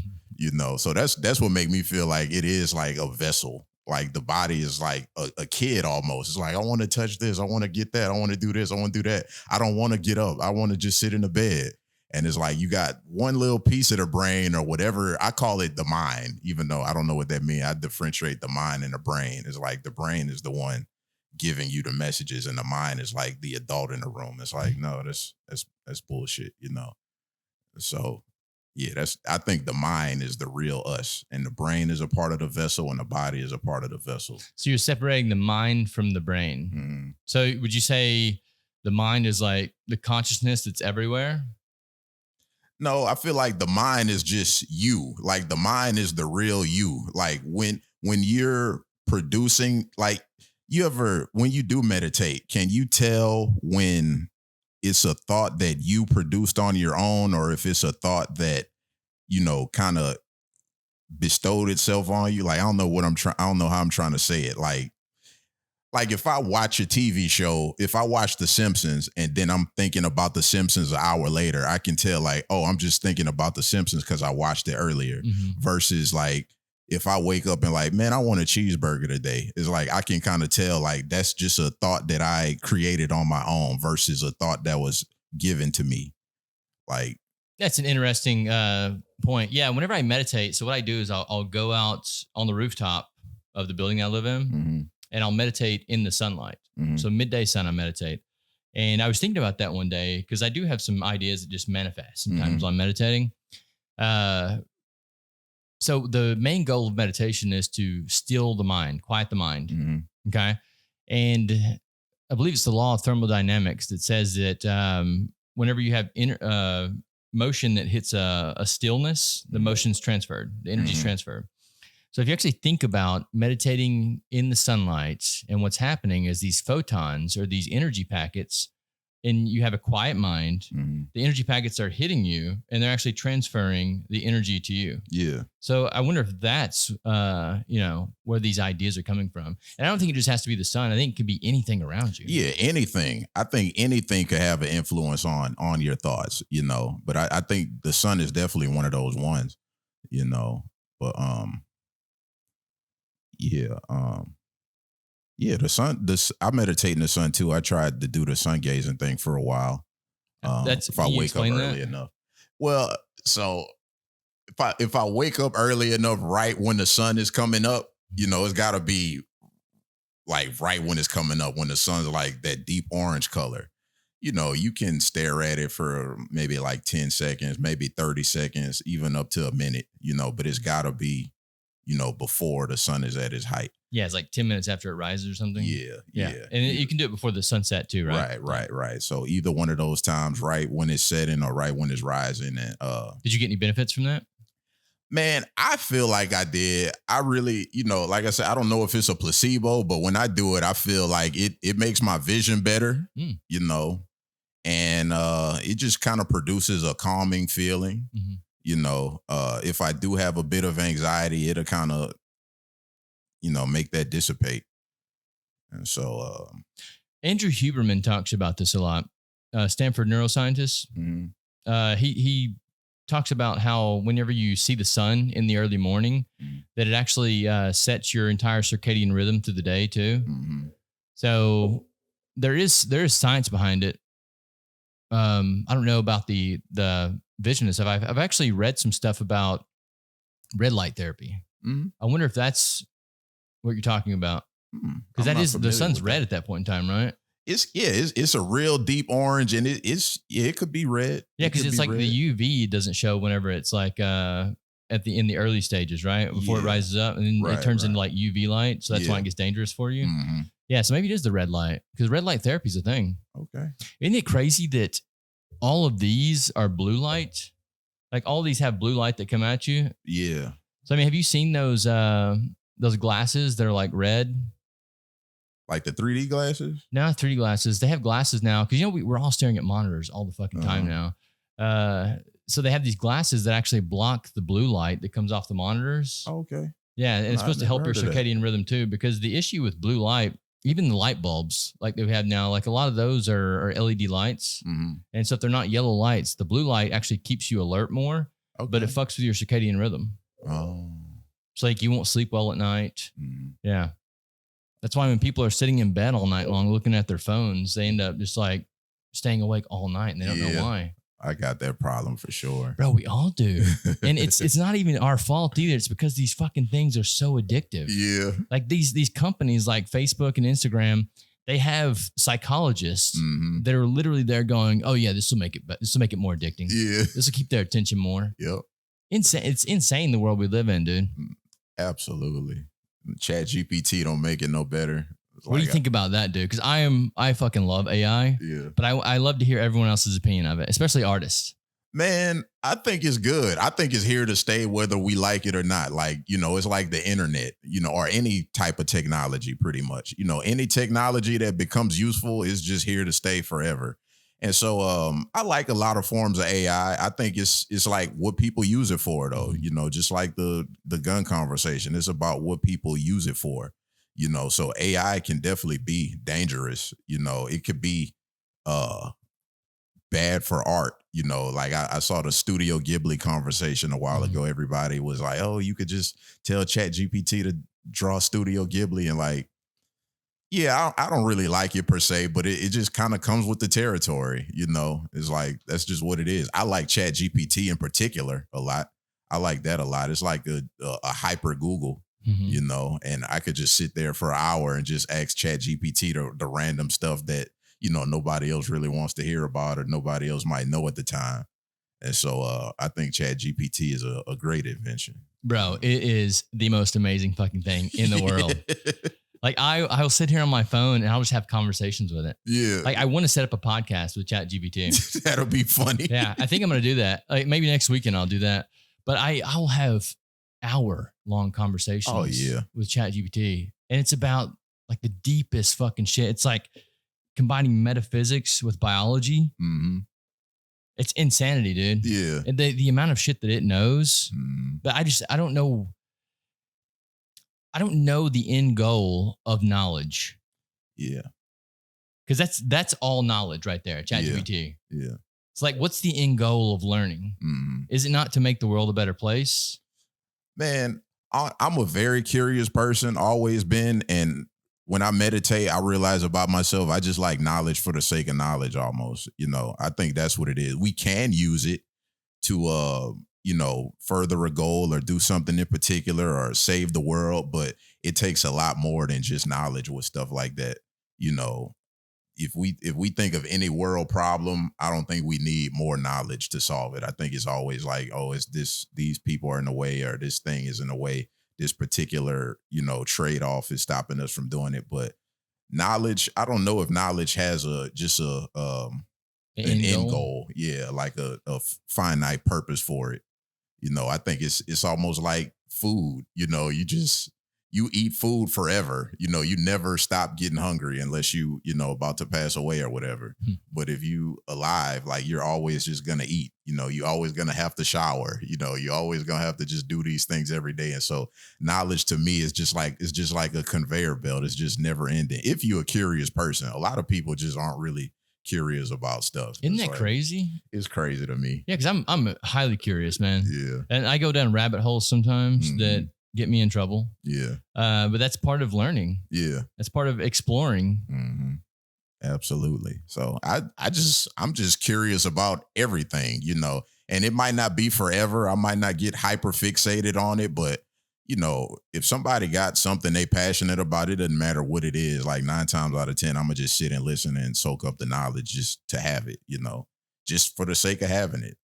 S2: So that's what make me feel like it is like a vessel. Like the body is like a kid almost. It's like, I want to touch this. I want to get that. I want to do this. I want to do that. I don't want to get up. I want to just sit in the bed. And it's like, you got one little piece of the brain or whatever. I call it the mind, even though I don't know what that means. I differentiate the mind and the brain. It's like the brain is the one giving you the messages, and the mind is like the adult in the room. It's like, no, that's bullshit, So, Yeah, I think the mind is the real us, and the brain is a part of the vessel, and the body is a part of the vessel.
S3: So you're separating the mind from the brain.
S2: Mm-hmm.
S3: So would you say the mind is like the consciousness that's everywhere?
S2: No, I feel like the mind is just you. Like the mind is the real you. Like when you're producing, like when you do meditate, can you tell when it's a thought that you produced on your own, or if it's a thought that, kind of bestowed itself on you? Like, I don't know how I'm trying to say it. Like if I watch a TV show, if I watch The Simpsons and then I'm thinking about The Simpsons an hour later, I can tell like, oh, I'm just thinking about The Simpsons because I watched it earlier.
S3: Mm-hmm.
S2: Versus like if I wake up and like, man, I want a cheeseburger today. It's like I can kind of tell like that's just a thought that I created on my own versus a thought that was given to me. Like
S3: that's an interesting point. Yeah, whenever I meditate, so what I do is I'll go out on the rooftop of the building I live in.
S2: Mm-hmm.
S3: And I'll meditate in the sunlight.
S2: Mm-hmm.
S3: So midday sun, I meditate. And I was thinking about that one day because I do have some ideas that just manifest sometimes on meditating. So the main goal of meditation is to still the mind, quiet the mind.
S2: Mm-hmm.
S3: Okay. And I believe it's the law of thermodynamics that says that whenever you have motion that hits a stillness, the motion's transferred, the energy's transferred. So if you actually think about meditating in the sunlight and what's happening is these photons or these energy packets, and you have a quiet mind, the energy packets are hitting you and they're actually transferring the energy to you.
S2: Yeah.
S3: So I wonder if that's, where these ideas are coming from. And I don't think it just has to be the sun. I think it could be anything around you.
S2: Yeah. Anything. I think anything could have an influence on your thoughts, but I think the sun is definitely one of those ones, but, the sun. I meditate in the sun too. I tried to do the sun gazing thing for a while. If I wake up early enough. Well, so if I wake up early enough, right when the sun is coming up, it's got to be like right when it's coming up, when the sun's like that deep orange color. You can stare at it for maybe like 10 seconds, maybe 30 seconds, even up to a minute. But it's got to be before the sun is at its height.
S3: Yeah, it's like 10 minutes after it rises or something.
S2: Yeah.
S3: And you can do it before the sunset too, right?
S2: Right. So either one of those times, right when it's setting or right when it's rising. And
S3: did you get any benefits from that?
S2: Man, I feel like I did. I really, like I said, I don't know if it's a placebo, but when I do it, I feel like it makes my vision better, and it just kind of produces a calming feeling. Mm-hmm. If I do have a bit of anxiety, it'll kind of, make that dissipate. And so,
S3: Andrew Huberman talks about this a lot. Stanford neuroscientist.
S2: Mm-hmm.
S3: He talks about how whenever you see the sun in the early morning, that it actually sets your entire circadian rhythm through the day too.
S2: Mm-hmm.
S3: So there is science behind it. I don't know about the vision and stuff. I've actually read some stuff about red light therapy.
S2: Mm-hmm.
S3: I wonder if that's what you're talking about. Because that is the sun's red at that point in time, right?
S2: It's a real deep orange, and it could be red.
S3: Yeah, because it's like red. The UV doesn't show whenever it's like in the early stages, right? Before it rises up, and then it turns into like UV light, so that's why it gets dangerous for you.
S2: Mm-hmm.
S3: Yeah, so maybe it is the red light, because red light therapy is a thing.
S2: Okay,
S3: isn't it crazy that all of these are blue light? Like all these have blue light that come at you.
S2: Yeah.
S3: So I mean, have you seen those glasses that are like red?
S2: Like the 3D glasses?
S3: No, 3D glasses. They have glasses now because we're all staring at monitors all the fucking time now. So they have these glasses that actually block the blue light that comes off the monitors.
S2: Oh, okay.
S3: Yeah, and it's supposed to help your circadian rhythm too, because the issue with blue light, even the light bulbs like they have now, like a lot of those are LED lights.
S2: Mm-hmm.
S3: And so if they're not yellow lights, the blue light actually keeps you alert more, but it fucks with your circadian rhythm.
S2: Oh.
S3: It's like you won't sleep well at night.
S2: Mm-hmm.
S3: Yeah. That's why when people are sitting in bed all night long looking at their phones, they end up just like staying awake all night and they don't know why.
S2: I got that problem for sure.
S3: Bro, we all do. And it's not even our fault either. It's because these fucking things are so addictive.
S2: Yeah.
S3: Like these companies like Facebook and Instagram, They have psychologists
S2: Mm-hmm.
S3: that are literally there going, "Oh yeah, this will make it more addicting.
S2: Yeah.
S3: This will keep their attention more."
S2: Yep.
S3: Insane. It's insane the world we live in, dude.
S2: Absolutely. Chat GPT don't make it no better.
S3: What do you think about that, dude? Because I fucking love AI.
S2: Yeah.
S3: But I love to hear everyone else's opinion of it, especially artists.
S2: Man, I think it's good. I think it's here to stay whether we like it or not. Like, it's like the internet, or any type of technology pretty much. Any technology that becomes useful is just here to stay forever. And so I like a lot of forms of AI. I think it's like what people use it for, though. Just like the gun conversation. It's about what people use it for. So AI can definitely be dangerous. It could be bad for art. Like I saw the Studio Ghibli conversation a while ago. Everybody was like, "Oh, you could just tell Chat GPT to draw Studio Ghibli," and like, yeah, I don't really like it per se, but it just kind of comes with the territory. It's like that's just what it is. I like Chat GPT in particular a lot. I like that a lot. It's like a hyper Google. And I could just sit there for an hour and just ask Chat GPT the random stuff that nobody else really wants to hear about or nobody else might know at the time. And so I think Chat GPT is a great invention.
S3: Bro, it is the most amazing fucking thing in the world. Like I'll sit here on my phone and I'll just have conversations with it.
S2: Yeah.
S3: Like I want to set up a podcast with Chat GPT.
S2: That'll be funny.
S3: Yeah. I think I'm going to do that. Like maybe next weekend I'll do that. But I'll have hour-long conversations with Chat GPT. And it's about like the deepest fucking shit. It's like combining metaphysics with biology.
S2: Mm-hmm.
S3: It's insanity, dude.
S2: Yeah.
S3: And the amount of shit that it knows. But I don't know. I don't know the end goal of knowledge.
S2: Yeah.
S3: Because that's all knowledge right there, ChatGPT.
S2: Yeah.
S3: It's like, what's the end goal of learning? Is it not to make the world a better place?
S2: Man, I'm a very curious person, always been. And when I meditate, I realize about myself, I just like knowledge for the sake of knowledge almost. I think that's what it is. We can use it to, further a goal or do something in particular or save the world. But it takes a lot more than just knowledge with stuff like that. If we think of any world problem, I don't think we need more knowledge to solve it. I think it's always like, oh, it's these people are in the way or this thing is in the way. This particular, trade-off is stopping us from doing it. But knowledge, I don't know if knowledge has an end goal. Yeah, like a finite purpose for it. I think it's almost like food. You eat food forever. You never stop getting hungry unless you about to pass away or whatever. But if you alive, like you're always just gonna eat. You always gonna have to shower. You always gonna have to just do these things every day. And so knowledge to me is just like a conveyor belt. It's just never ending. If you're a curious person, a lot of people just aren't really curious about stuff.
S3: Isn't that crazy?
S2: It's crazy to me.
S3: Yeah, because I'm highly curious, man.
S2: Yeah,
S3: and I go down rabbit holes sometimes that get me in trouble.
S2: Yeah.
S3: But that's part of learning.
S2: Yeah.
S3: That's part of exploring.
S2: Mm-hmm. Absolutely. So I'm just curious about everything, and it might not be forever. I might not get hyper fixated on it, but if somebody got something they passionate about, it doesn't matter what it is. Like 9 times out of 10, I'm gonna just sit and listen and soak up the knowledge just to have it, just for the sake of having it.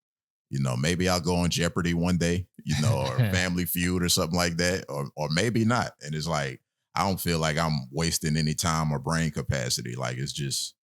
S2: Maybe I'll go on Jeopardy one day, or Family Feud or something like that, or maybe not. And it's like, I don't feel like I'm wasting any time or brain capacity. Like, it's just,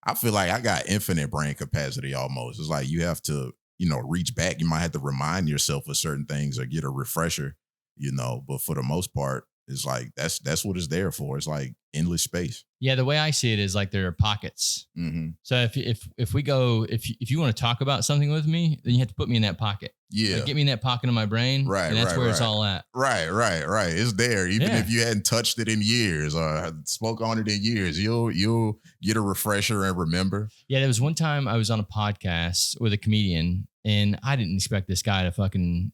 S2: I feel like I got infinite brain capacity almost. It's like you have to, reach back. You might have to remind yourself of certain things or get a refresher, but for the most part, it's like, that's what it's there for. It's like endless space.
S3: Yeah. The way I see it is like there are pockets.
S2: Mm-hmm.
S3: So if we go, if you want to talk about something with me, then you have to put me in that pocket.
S2: Yeah.
S3: Like get me in that pocket of my brain.
S2: Right.
S3: And that's where it's all at.
S2: Right. It's there. Even if you hadn't touched it in years or spoke on it in years, you'll get a refresher and remember. Yeah.
S3: There was one time I was on a podcast with a comedian and I didn't expect this guy to me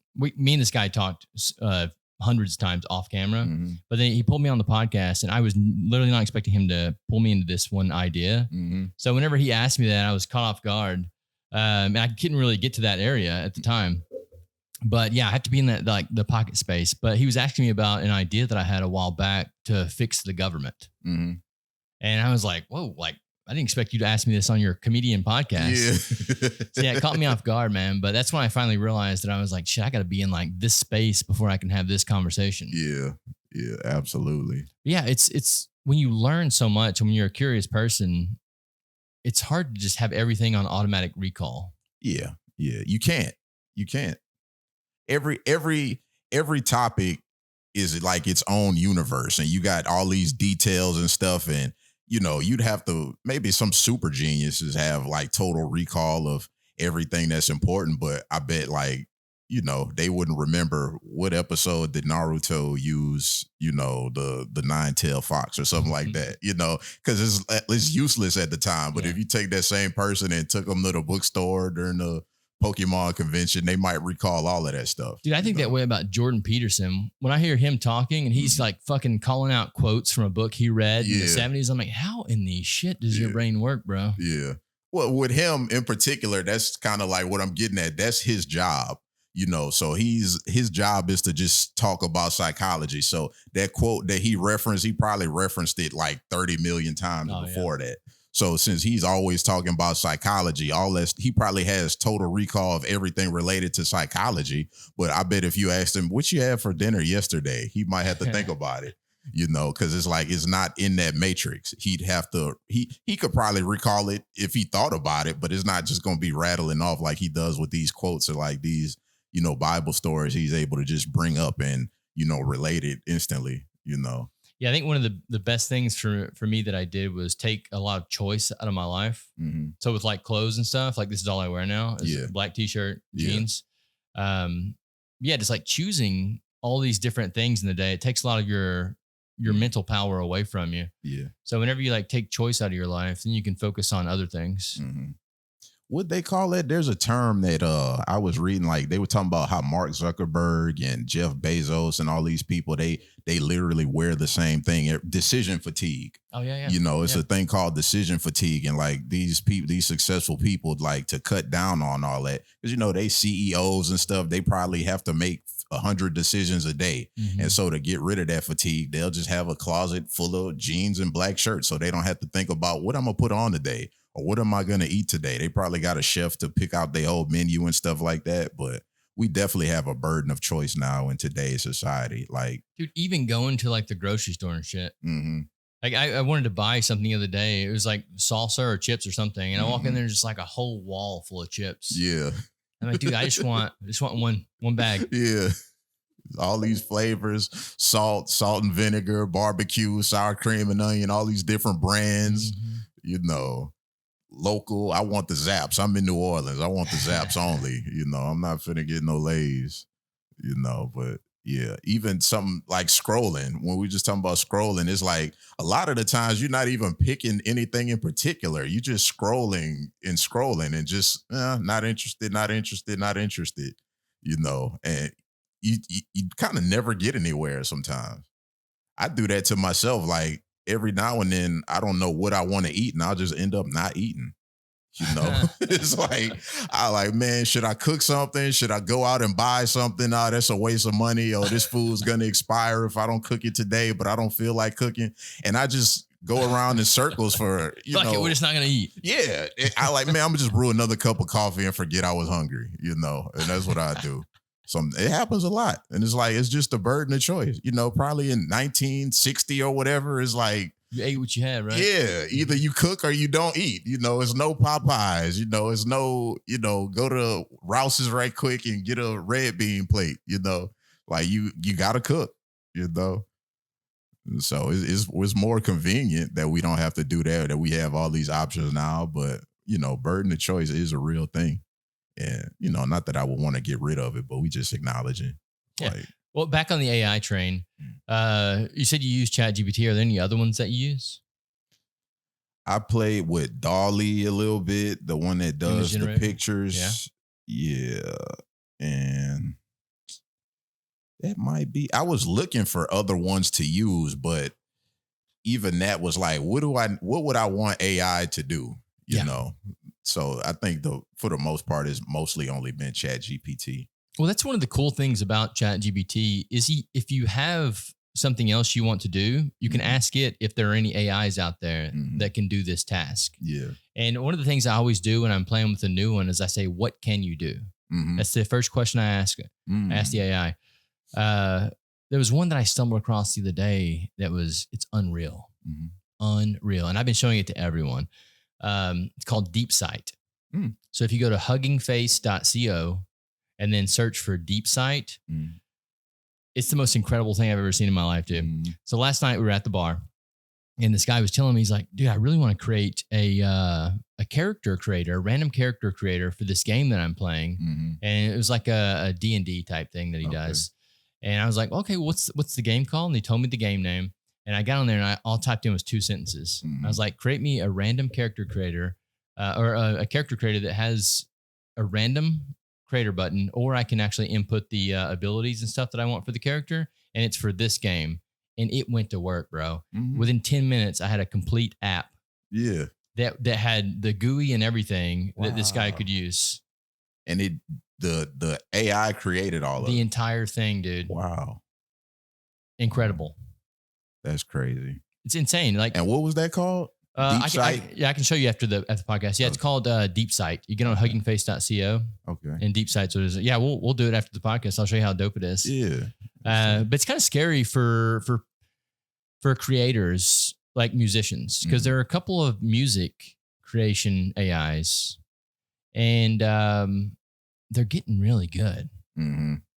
S3: and this guy talked, hundreds of times off camera, but then he pulled me on the podcast and I was literally not expecting him to pull me into this one idea. So whenever he asked me that, I was caught off guard. And I couldn't really get to that area at the time, but yeah, I have to be in that, like the pocket space. But he was asking me about an idea that I had a while back to fix the government. And I was like, whoa, like, I didn't expect you to ask me this on your comedian podcast.
S2: Yeah.
S3: So yeah, it caught me off guard, man. But that's when I finally realized that I was like, shit, I got to be in like this space before I can have this conversation.
S2: Yeah. Yeah, absolutely.
S3: Yeah. It's when you learn so much and when you're a curious person, it's hard to just have everything on automatic recall.
S2: Yeah. Yeah. You can't. Every topic is like its own universe, and you got all these details and stuff. And, you'd have to, maybe some super geniuses have like total recall of everything that's important, but I bet like, they wouldn't remember what episode did Naruto use, the nine-tailed fox or something like that, because it's useless at the time. But if you take that same person and took them to the bookstore during the Pokemon convention, they might recall all of that stuff.
S3: Dude, I think that way about Jordan Peterson. When I hear him talking and he's like fucking calling out quotes from a book he read in the 70s, I'm like, how in the shit does your brain work, bro?
S2: Yeah. Well, with him in particular, that's kind of like what I'm getting at. That's his job. So his job is to just talk about psychology. So that quote that he referenced, he probably referenced it like 30 million times before that. So since he's always talking about psychology, all that, he probably has total recall of everything related to psychology. But I bet if you asked him what you had for dinner yesterday, he might have to think about it, because it's like, it's not in that matrix. He'd have to, he could probably recall it if he thought about it, but it's not just going to be rattling off like he does with these quotes or like these, Bible stories he's able to just bring up and, relate it instantly,
S3: Yeah, I think one of the best things for me that I did was take a lot of choice out of my life.
S2: Mm-hmm.
S3: So with like clothes and stuff, like this is all I wear now. Is black t-shirt, jeans. Just like choosing all these different things in the day. It takes a lot of your mental power away from you.
S2: Yeah.
S3: So whenever you like take choice out of your life, then you can focus on other things.
S2: Mm-hmm. What they call it? There's a term that I was reading, like they were talking about how Mark Zuckerberg and Jeff Bezos and all these people, they literally wear the same thing, decision fatigue.
S3: Oh yeah.
S2: It's a thing called decision fatigue, and like these people, these successful people, like to cut down on all that because they CEOs and stuff, they probably have to make 100 decisions a day.
S3: Mm-hmm.
S2: And so to get rid of that fatigue, they'll just have a closet full of jeans and black shirts, so they don't have to think about what I'm gonna put on today. Or what am I going to eat today? They probably got a chef to pick out their whole menu and stuff like that. But we definitely have a burden of choice now in today's society. Like,
S3: dude, even going to like the grocery store and shit.
S2: Mm-hmm.
S3: Like I wanted to buy something the other day. It was like salsa or chips or something. And I walk in there, just like a whole wall full of chips.
S2: Yeah.
S3: I'm like, dude, I just want one bag.
S2: Yeah. All these flavors, salt and vinegar, barbecue, sour cream and onion, all these different brands, local. I want the Zaps. I'm in New Orleans. I want the Zaps only. I'm not finna get no Lays. But yeah, even something like scrolling. When we just talking about scrolling, it's like a lot of the times you're not even picking anything in particular. You just scrolling and just not interested. And you kind of never get anywhere sometimes. I do that to myself. Like every now and then, I don't know what I want to eat, and I'll just end up not eating. It's like, man, should I cook something? Should I go out and buy something? Oh, that's a waste of money. Oh, this food's gonna expire if I don't cook it today, but I don't feel like cooking. And I just go around in circles for,
S3: Fuck it, we're just not gonna eat.
S2: Yeah. I like, man, I'm gonna just brew another cup of coffee and forget I was hungry, and that's what I do. It happens a lot. And it's like, it's just a burden of choice. Probably in 1960 or whatever, it's like,
S3: you ate what you had, right?
S2: Yeah. Either you cook or you don't eat. It's no Popeyes. It's no, go to Rouse's right quick and get a red bean plate. Like you got to cook. So it's more convenient that we don't have to do that we have all these options now. But burden of choice is a real thing. And, not that I would want to get rid of it, but we just acknowledging.
S3: Yeah. Well, back on the AI train, you said you use ChatGPT. Are there any other ones that you use?
S2: I played with Dlain a little bit, the one that does the pictures. Yeah. And that might be, I was looking for other ones to use, but even that was like, what would I want AI to do? You know? So I think for the most part, it's mostly only been ChatGPT.
S3: Well, that's one of the cool things about ChatGPT is if you have something else you want to do, you can ask it if there are any AIs out there that can do this task.
S2: Yeah.
S3: And one of the things I always do when I'm playing with a new one is I say, what can you do? That's the first question I ask. I ask the AI. There was one that I stumbled across the other day that it's unreal. Unreal. And I've been showing it to everyone. It's called Deep Sight. So if you go to huggingface.co and then search for Deep Sight, it's the most incredible thing I've ever seen in my life, dude. So last night we were at the bar and this guy was telling me, he's like, dude, I really want to create a character creator, a random character creator for this game that I'm playing. And it was like a D&D type thing that he does. And I was like, okay, what's the game called? And he told me the game name. And I got on there and all typed in was 2 sentences. I was like, create me a random character creator or a character creator that has a random creator button, or I can actually input the abilities and stuff that I want for the character. And it's for this game. And it went to work, bro. Within 10 minutes, I had a complete app.
S2: Yeah.
S3: That had the GUI and everything that this guy could use.
S2: And the AI created all of
S3: the
S2: it.
S3: entire thing, dude.
S2: Wow.
S3: Incredible.
S2: That's crazy.
S3: It's insane. Like,
S2: and what was that called? Deep Sight?
S3: I can show you after the podcast. Yeah, it's called Deep Sight. You get on huggingface.co.
S2: Okay.
S3: And Deep Sight. So it is. Yeah, we'll do it after the podcast. I'll show you how dope it is.
S2: Yeah.
S3: But it's kind of scary for creators like musicians, because there are a couple of music creation AIs, and they're getting really good.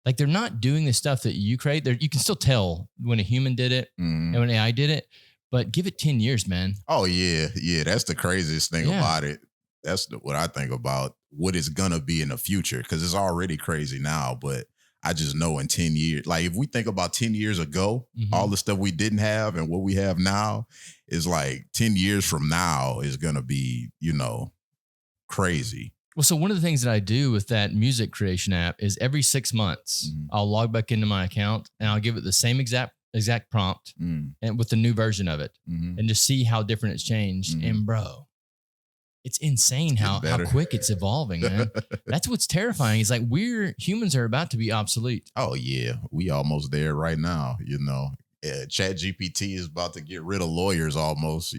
S3: Like, they're not doing the stuff that you create. You can still tell when a human did it and when AI did it, but give it 10 years, man.
S2: Oh, yeah. Yeah, that's the craziest thing about it. That's what I think about what it's going to be in the future, because it's already crazy now, but I just know in 10 years, like if we think about 10 years ago, all the stuff we didn't have and what we have now is like 10 years from now is going to be, crazy.
S3: Well, so one of the things that I do with that music creation app is every 6 months, I'll log back into my account and I'll give it the same exact prompt and with the new version of it and just see how different it's changed. And bro, it's insane how quick it's evolving, man. That's what's terrifying. It's like humans are about to be obsolete.
S2: Oh yeah. We almost there right now. Chat GPT is about to get rid of lawyers almost,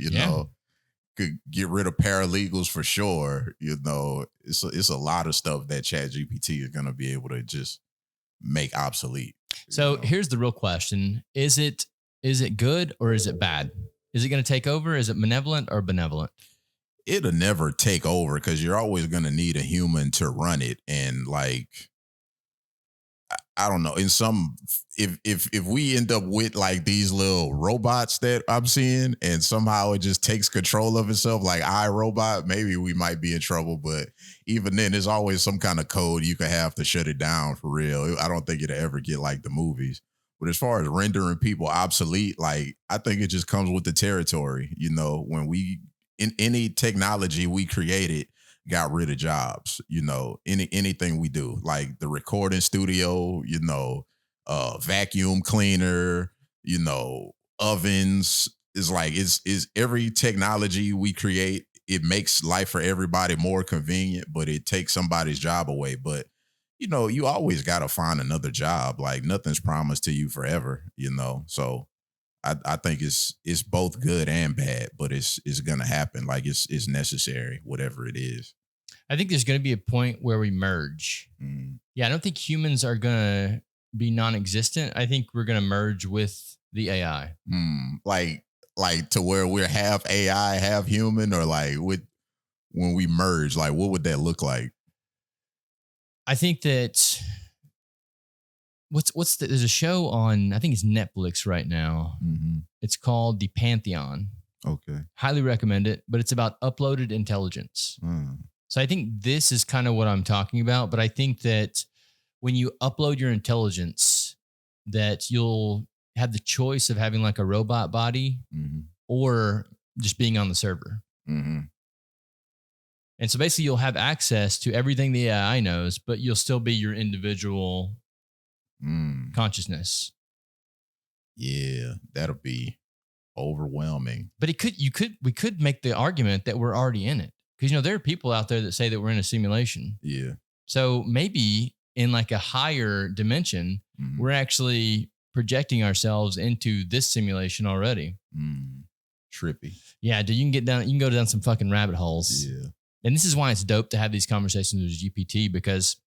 S2: could get rid of paralegals for sure. It's a lot of stuff that Chat GPT is going to be able to just make obsolete.
S3: So here's the real question. Is it good or is it bad? Is it going to take over? Is it malevolent or benevolent?
S2: It'll never take over, because you're always going to need a human to run it. And like, I don't know, if we end up with like these little robots that I'm seeing and somehow it just takes control of itself, like iRobot, maybe we might be in trouble. But even then, there's always some kind of code you could have to shut it down for real. I don't think it'll ever get like the movies. But as far as rendering people obsolete, like, I think it just comes with the territory. When in any technology we created, got rid of jobs, anything we do, like the recording studio, vacuum cleaner, ovens, is like, is every technology we create, it makes life for everybody more convenient, but it takes somebody's job away. But, you always got to find another job. Like, nothing's promised to you forever, so I think it's both good and bad, but it's going to happen. Like, it's necessary, whatever it is.
S3: I think there's going to be a point where we merge. Yeah, I don't think humans are going to be non-existent. I think we're going to merge with the AI.
S2: Like to where we're half AI, half human, or like when we merge, like what would that look like?
S3: I think that there's a show on, I think it's Netflix right now. It's called The Pantheon.
S2: Okay.
S3: Highly recommend it, but it's about uploaded intelligence. So I think this is kind of what I'm talking about, but I think that when you upload your intelligence, that you'll have the choice of having like a robot body or just being on the server. And so basically you'll have access to everything the AI knows, but you'll still be your individual consciousness.
S2: Yeah, that'll be overwhelming.
S3: But we could make the argument that we're already in it. Because, there are people out there that say that we're in a simulation.
S2: Yeah.
S3: So maybe in like a higher dimension, we're actually projecting ourselves into this simulation already.
S2: Trippy.
S3: Yeah, dude, you can go down some fucking rabbit holes.
S2: Yeah.
S3: And this is why it's dope to have these conversations with GPT, because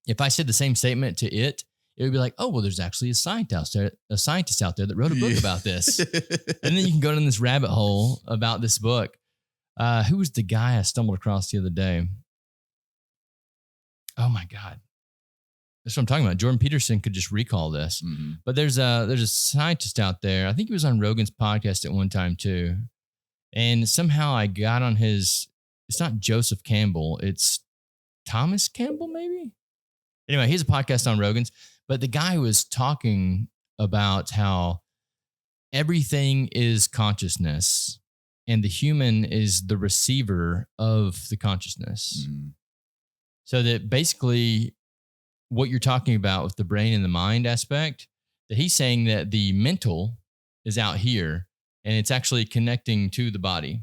S3: if I said the same statement to it would be like, oh, well, there's actually a scientist out there that wrote a book about this. And then you can go down this rabbit hole about this book. Who was the guy I stumbled across the other day? Oh my God. That's what I'm talking about. Jordan Peterson could just recall this. But there's a scientist out there. I think he was on Rogan's podcast at one time too. And somehow I got on it's not Joseph Campbell. It's Thomas Campbell, maybe? Anyway, he has a podcast on Rogan's. But the guy was talking about how everything is consciousness and the human is the receiver of the consciousness. So that basically what you're talking about with the brain and the mind aspect, that he's saying that the mental is out here and it's actually connecting to the body.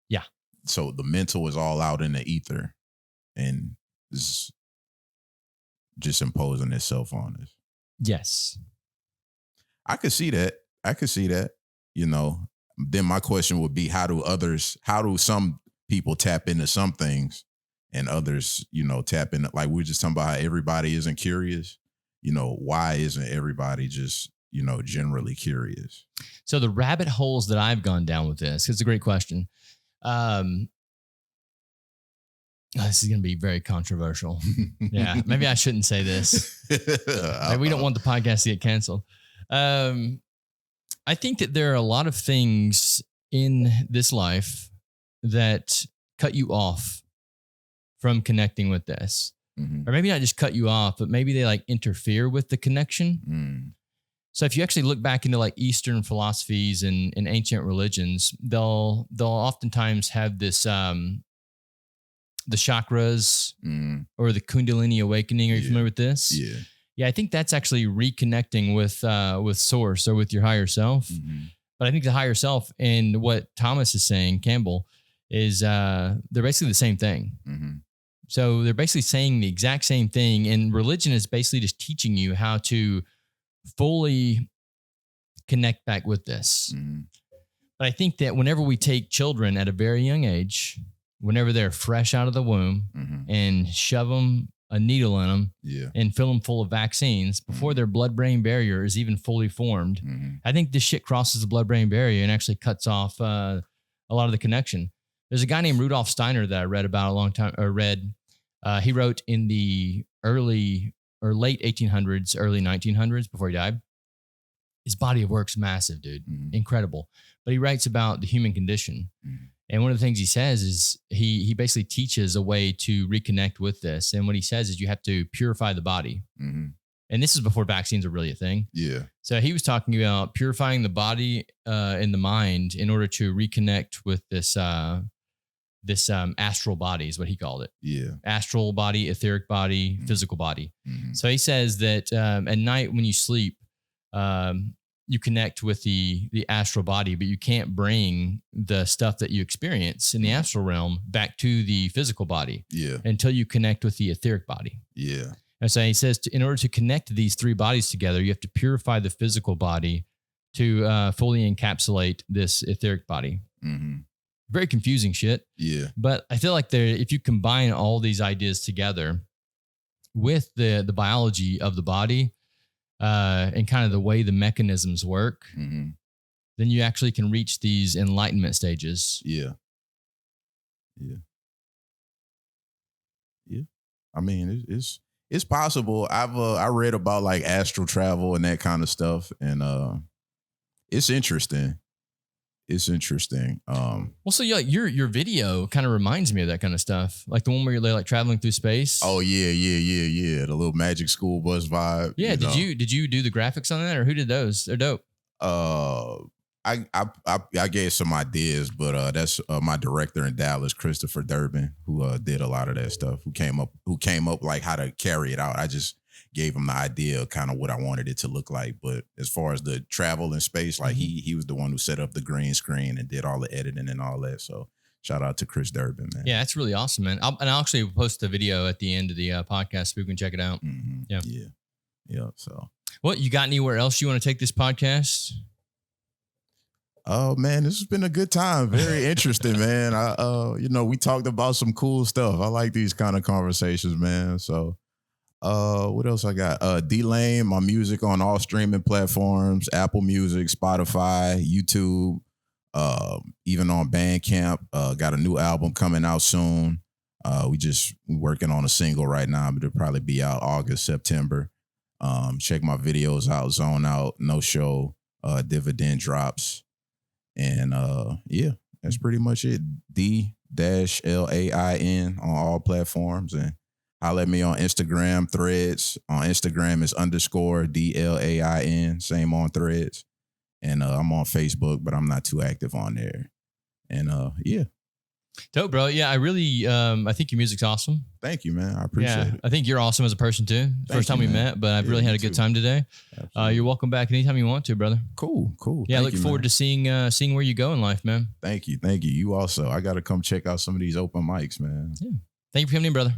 S3: Yeah.
S2: So the mental is all out in the ether and is just imposing itself on us.
S3: Yes.
S2: I could see that. You know, then my question would be, how do some people tap into some things and others, you know, tap into, like we were just talking about how everybody isn't curious. You know, why isn't everybody just, you know, generally curious?
S3: So the rabbit holes that I've gone down with this, it's a great question. This is going to be very controversial. Yeah, maybe I shouldn't say this. We don't want the podcast to get canceled. I think that there are a lot of things in this life that cut you off from connecting with this. Or maybe not just cut you off, but maybe they like interfere with the connection. So if you actually look back into like Eastern philosophies and ancient religions, they'll oftentimes have this the chakras or the Kundalini awakening. Are you familiar with this? Yeah, I think that's actually reconnecting with source or with your higher self. But I think the higher self and what Thomas is saying, Campbell, is they're basically the same thing. So they're basically saying the exact same thing. And religion is basically just teaching you how to fully connect back with this. But I think that whenever we take children at a very young age, whenever they're fresh out of the womb and shove them a needle in them and fill them full of vaccines before their blood-brain barrier is even fully formed, I think this shit crosses the blood-brain barrier and actually cuts off a lot of the connection. There's a guy named Rudolf Steiner that I read about a long time, he wrote in the early or late 1800s, early 1900s before he died. His body of work's massive, dude. Incredible. But he writes about the human condition. And one of the things he says is he basically teaches a way to reconnect with this. And what he says is you have to purify the body. And this is before vaccines are really a thing. So he was talking about purifying the body and the mind in order to reconnect with this astral body is what he called it. Astral body, etheric body, physical body. So he says that at night when you sleep, you connect with the astral body, but you can't bring the stuff that you experience in the astral realm back to the physical body until you connect with the etheric body. And so he says, in order to connect these three bodies together, you have to purify the physical body to fully encapsulate this etheric body. Very confusing shit. But I feel like if you combine all these ideas together with the biology of the body, and kind of the way the mechanisms work, then you actually can reach these enlightenment stages.
S2: I mean, it's possible. I read about like astral travel and that kind of stuff, and it's interesting. Well,
S3: so your video kind of reminds me of that kind of stuff, like the one where you're like traveling through space.
S2: Oh yeah. The little Magic School Bus vibe.
S3: Yeah. Did you do the graphics on that, or who did those? They're dope.
S2: I gave some ideas, but that's my director in Dallas, Christopher Durbin, who did a lot of that stuff. Who came up like how to carry it out. I just gave him the idea of kind of what I wanted it to look like. But as far as the travel in space, like he was the one who set up the green screen and did all the editing and all that. So shout out to Chris Durbin, man.
S3: Yeah, that's really awesome, man. I'll actually post a video at the end of the podcast so people can check it out.
S2: Yeah. So,
S3: well, you got anywhere else you want to take this podcast?
S2: Oh man, this has been a good time. Very interesting, man. We talked about some cool stuff. I like these kind of conversations, man. So, what else I got? D-Lain, my music on all streaming platforms, Apple Music, Spotify, YouTube, even on Bandcamp. Got a new album coming out soon. We working on a single right now, but it'll probably be out August, September. Check my videos out, Zone Out, No Show, Dividend Drops. And that's pretty much it. D-Lain on all platforms. And holler at me on Instagram, Threads. On Instagram is _DLAIN. Same on Threads. And I'm on Facebook, but I'm not too active on there. And
S3: Dope, bro. Yeah, I really I think your music's awesome.
S2: Thank you, man. I appreciate it.
S3: I think you're awesome as a person too. First time we met, but I've really had a good time today. You're welcome back anytime you want to, brother.
S2: Cool.
S3: Yeah, I look forward to seeing where you go in life, man.
S2: Thank you. You also. I got to come check out some of these open mics, man.
S3: Yeah. Thank you for coming in, brother.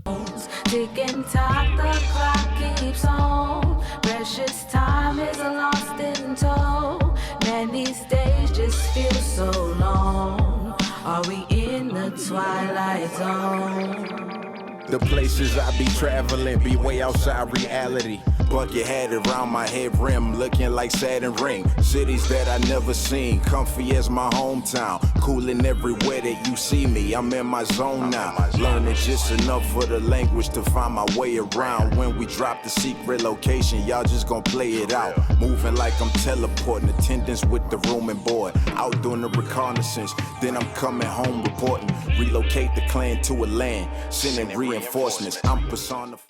S4: Ticking tock, the clock keeps on. Precious time is lost in tow. Man, these days just feel so long. Are we in the twilight zone?
S5: The places I be traveling be way outside reality. Bucket hat around my head rim, looking like Saturn ring. Cities that I never seen, comfy as my hometown. Cooling everywhere that you see me, I'm in my zone now. Learning just enough for the language to find my way around. When we drop the secret location, y'all just gon' play it out. Moving like I'm teleporting, attendance with the room and board. Out doing the reconnaissance, then I'm coming home reporting. Relocate the clan to a land, sending reinforcements. I'm personified.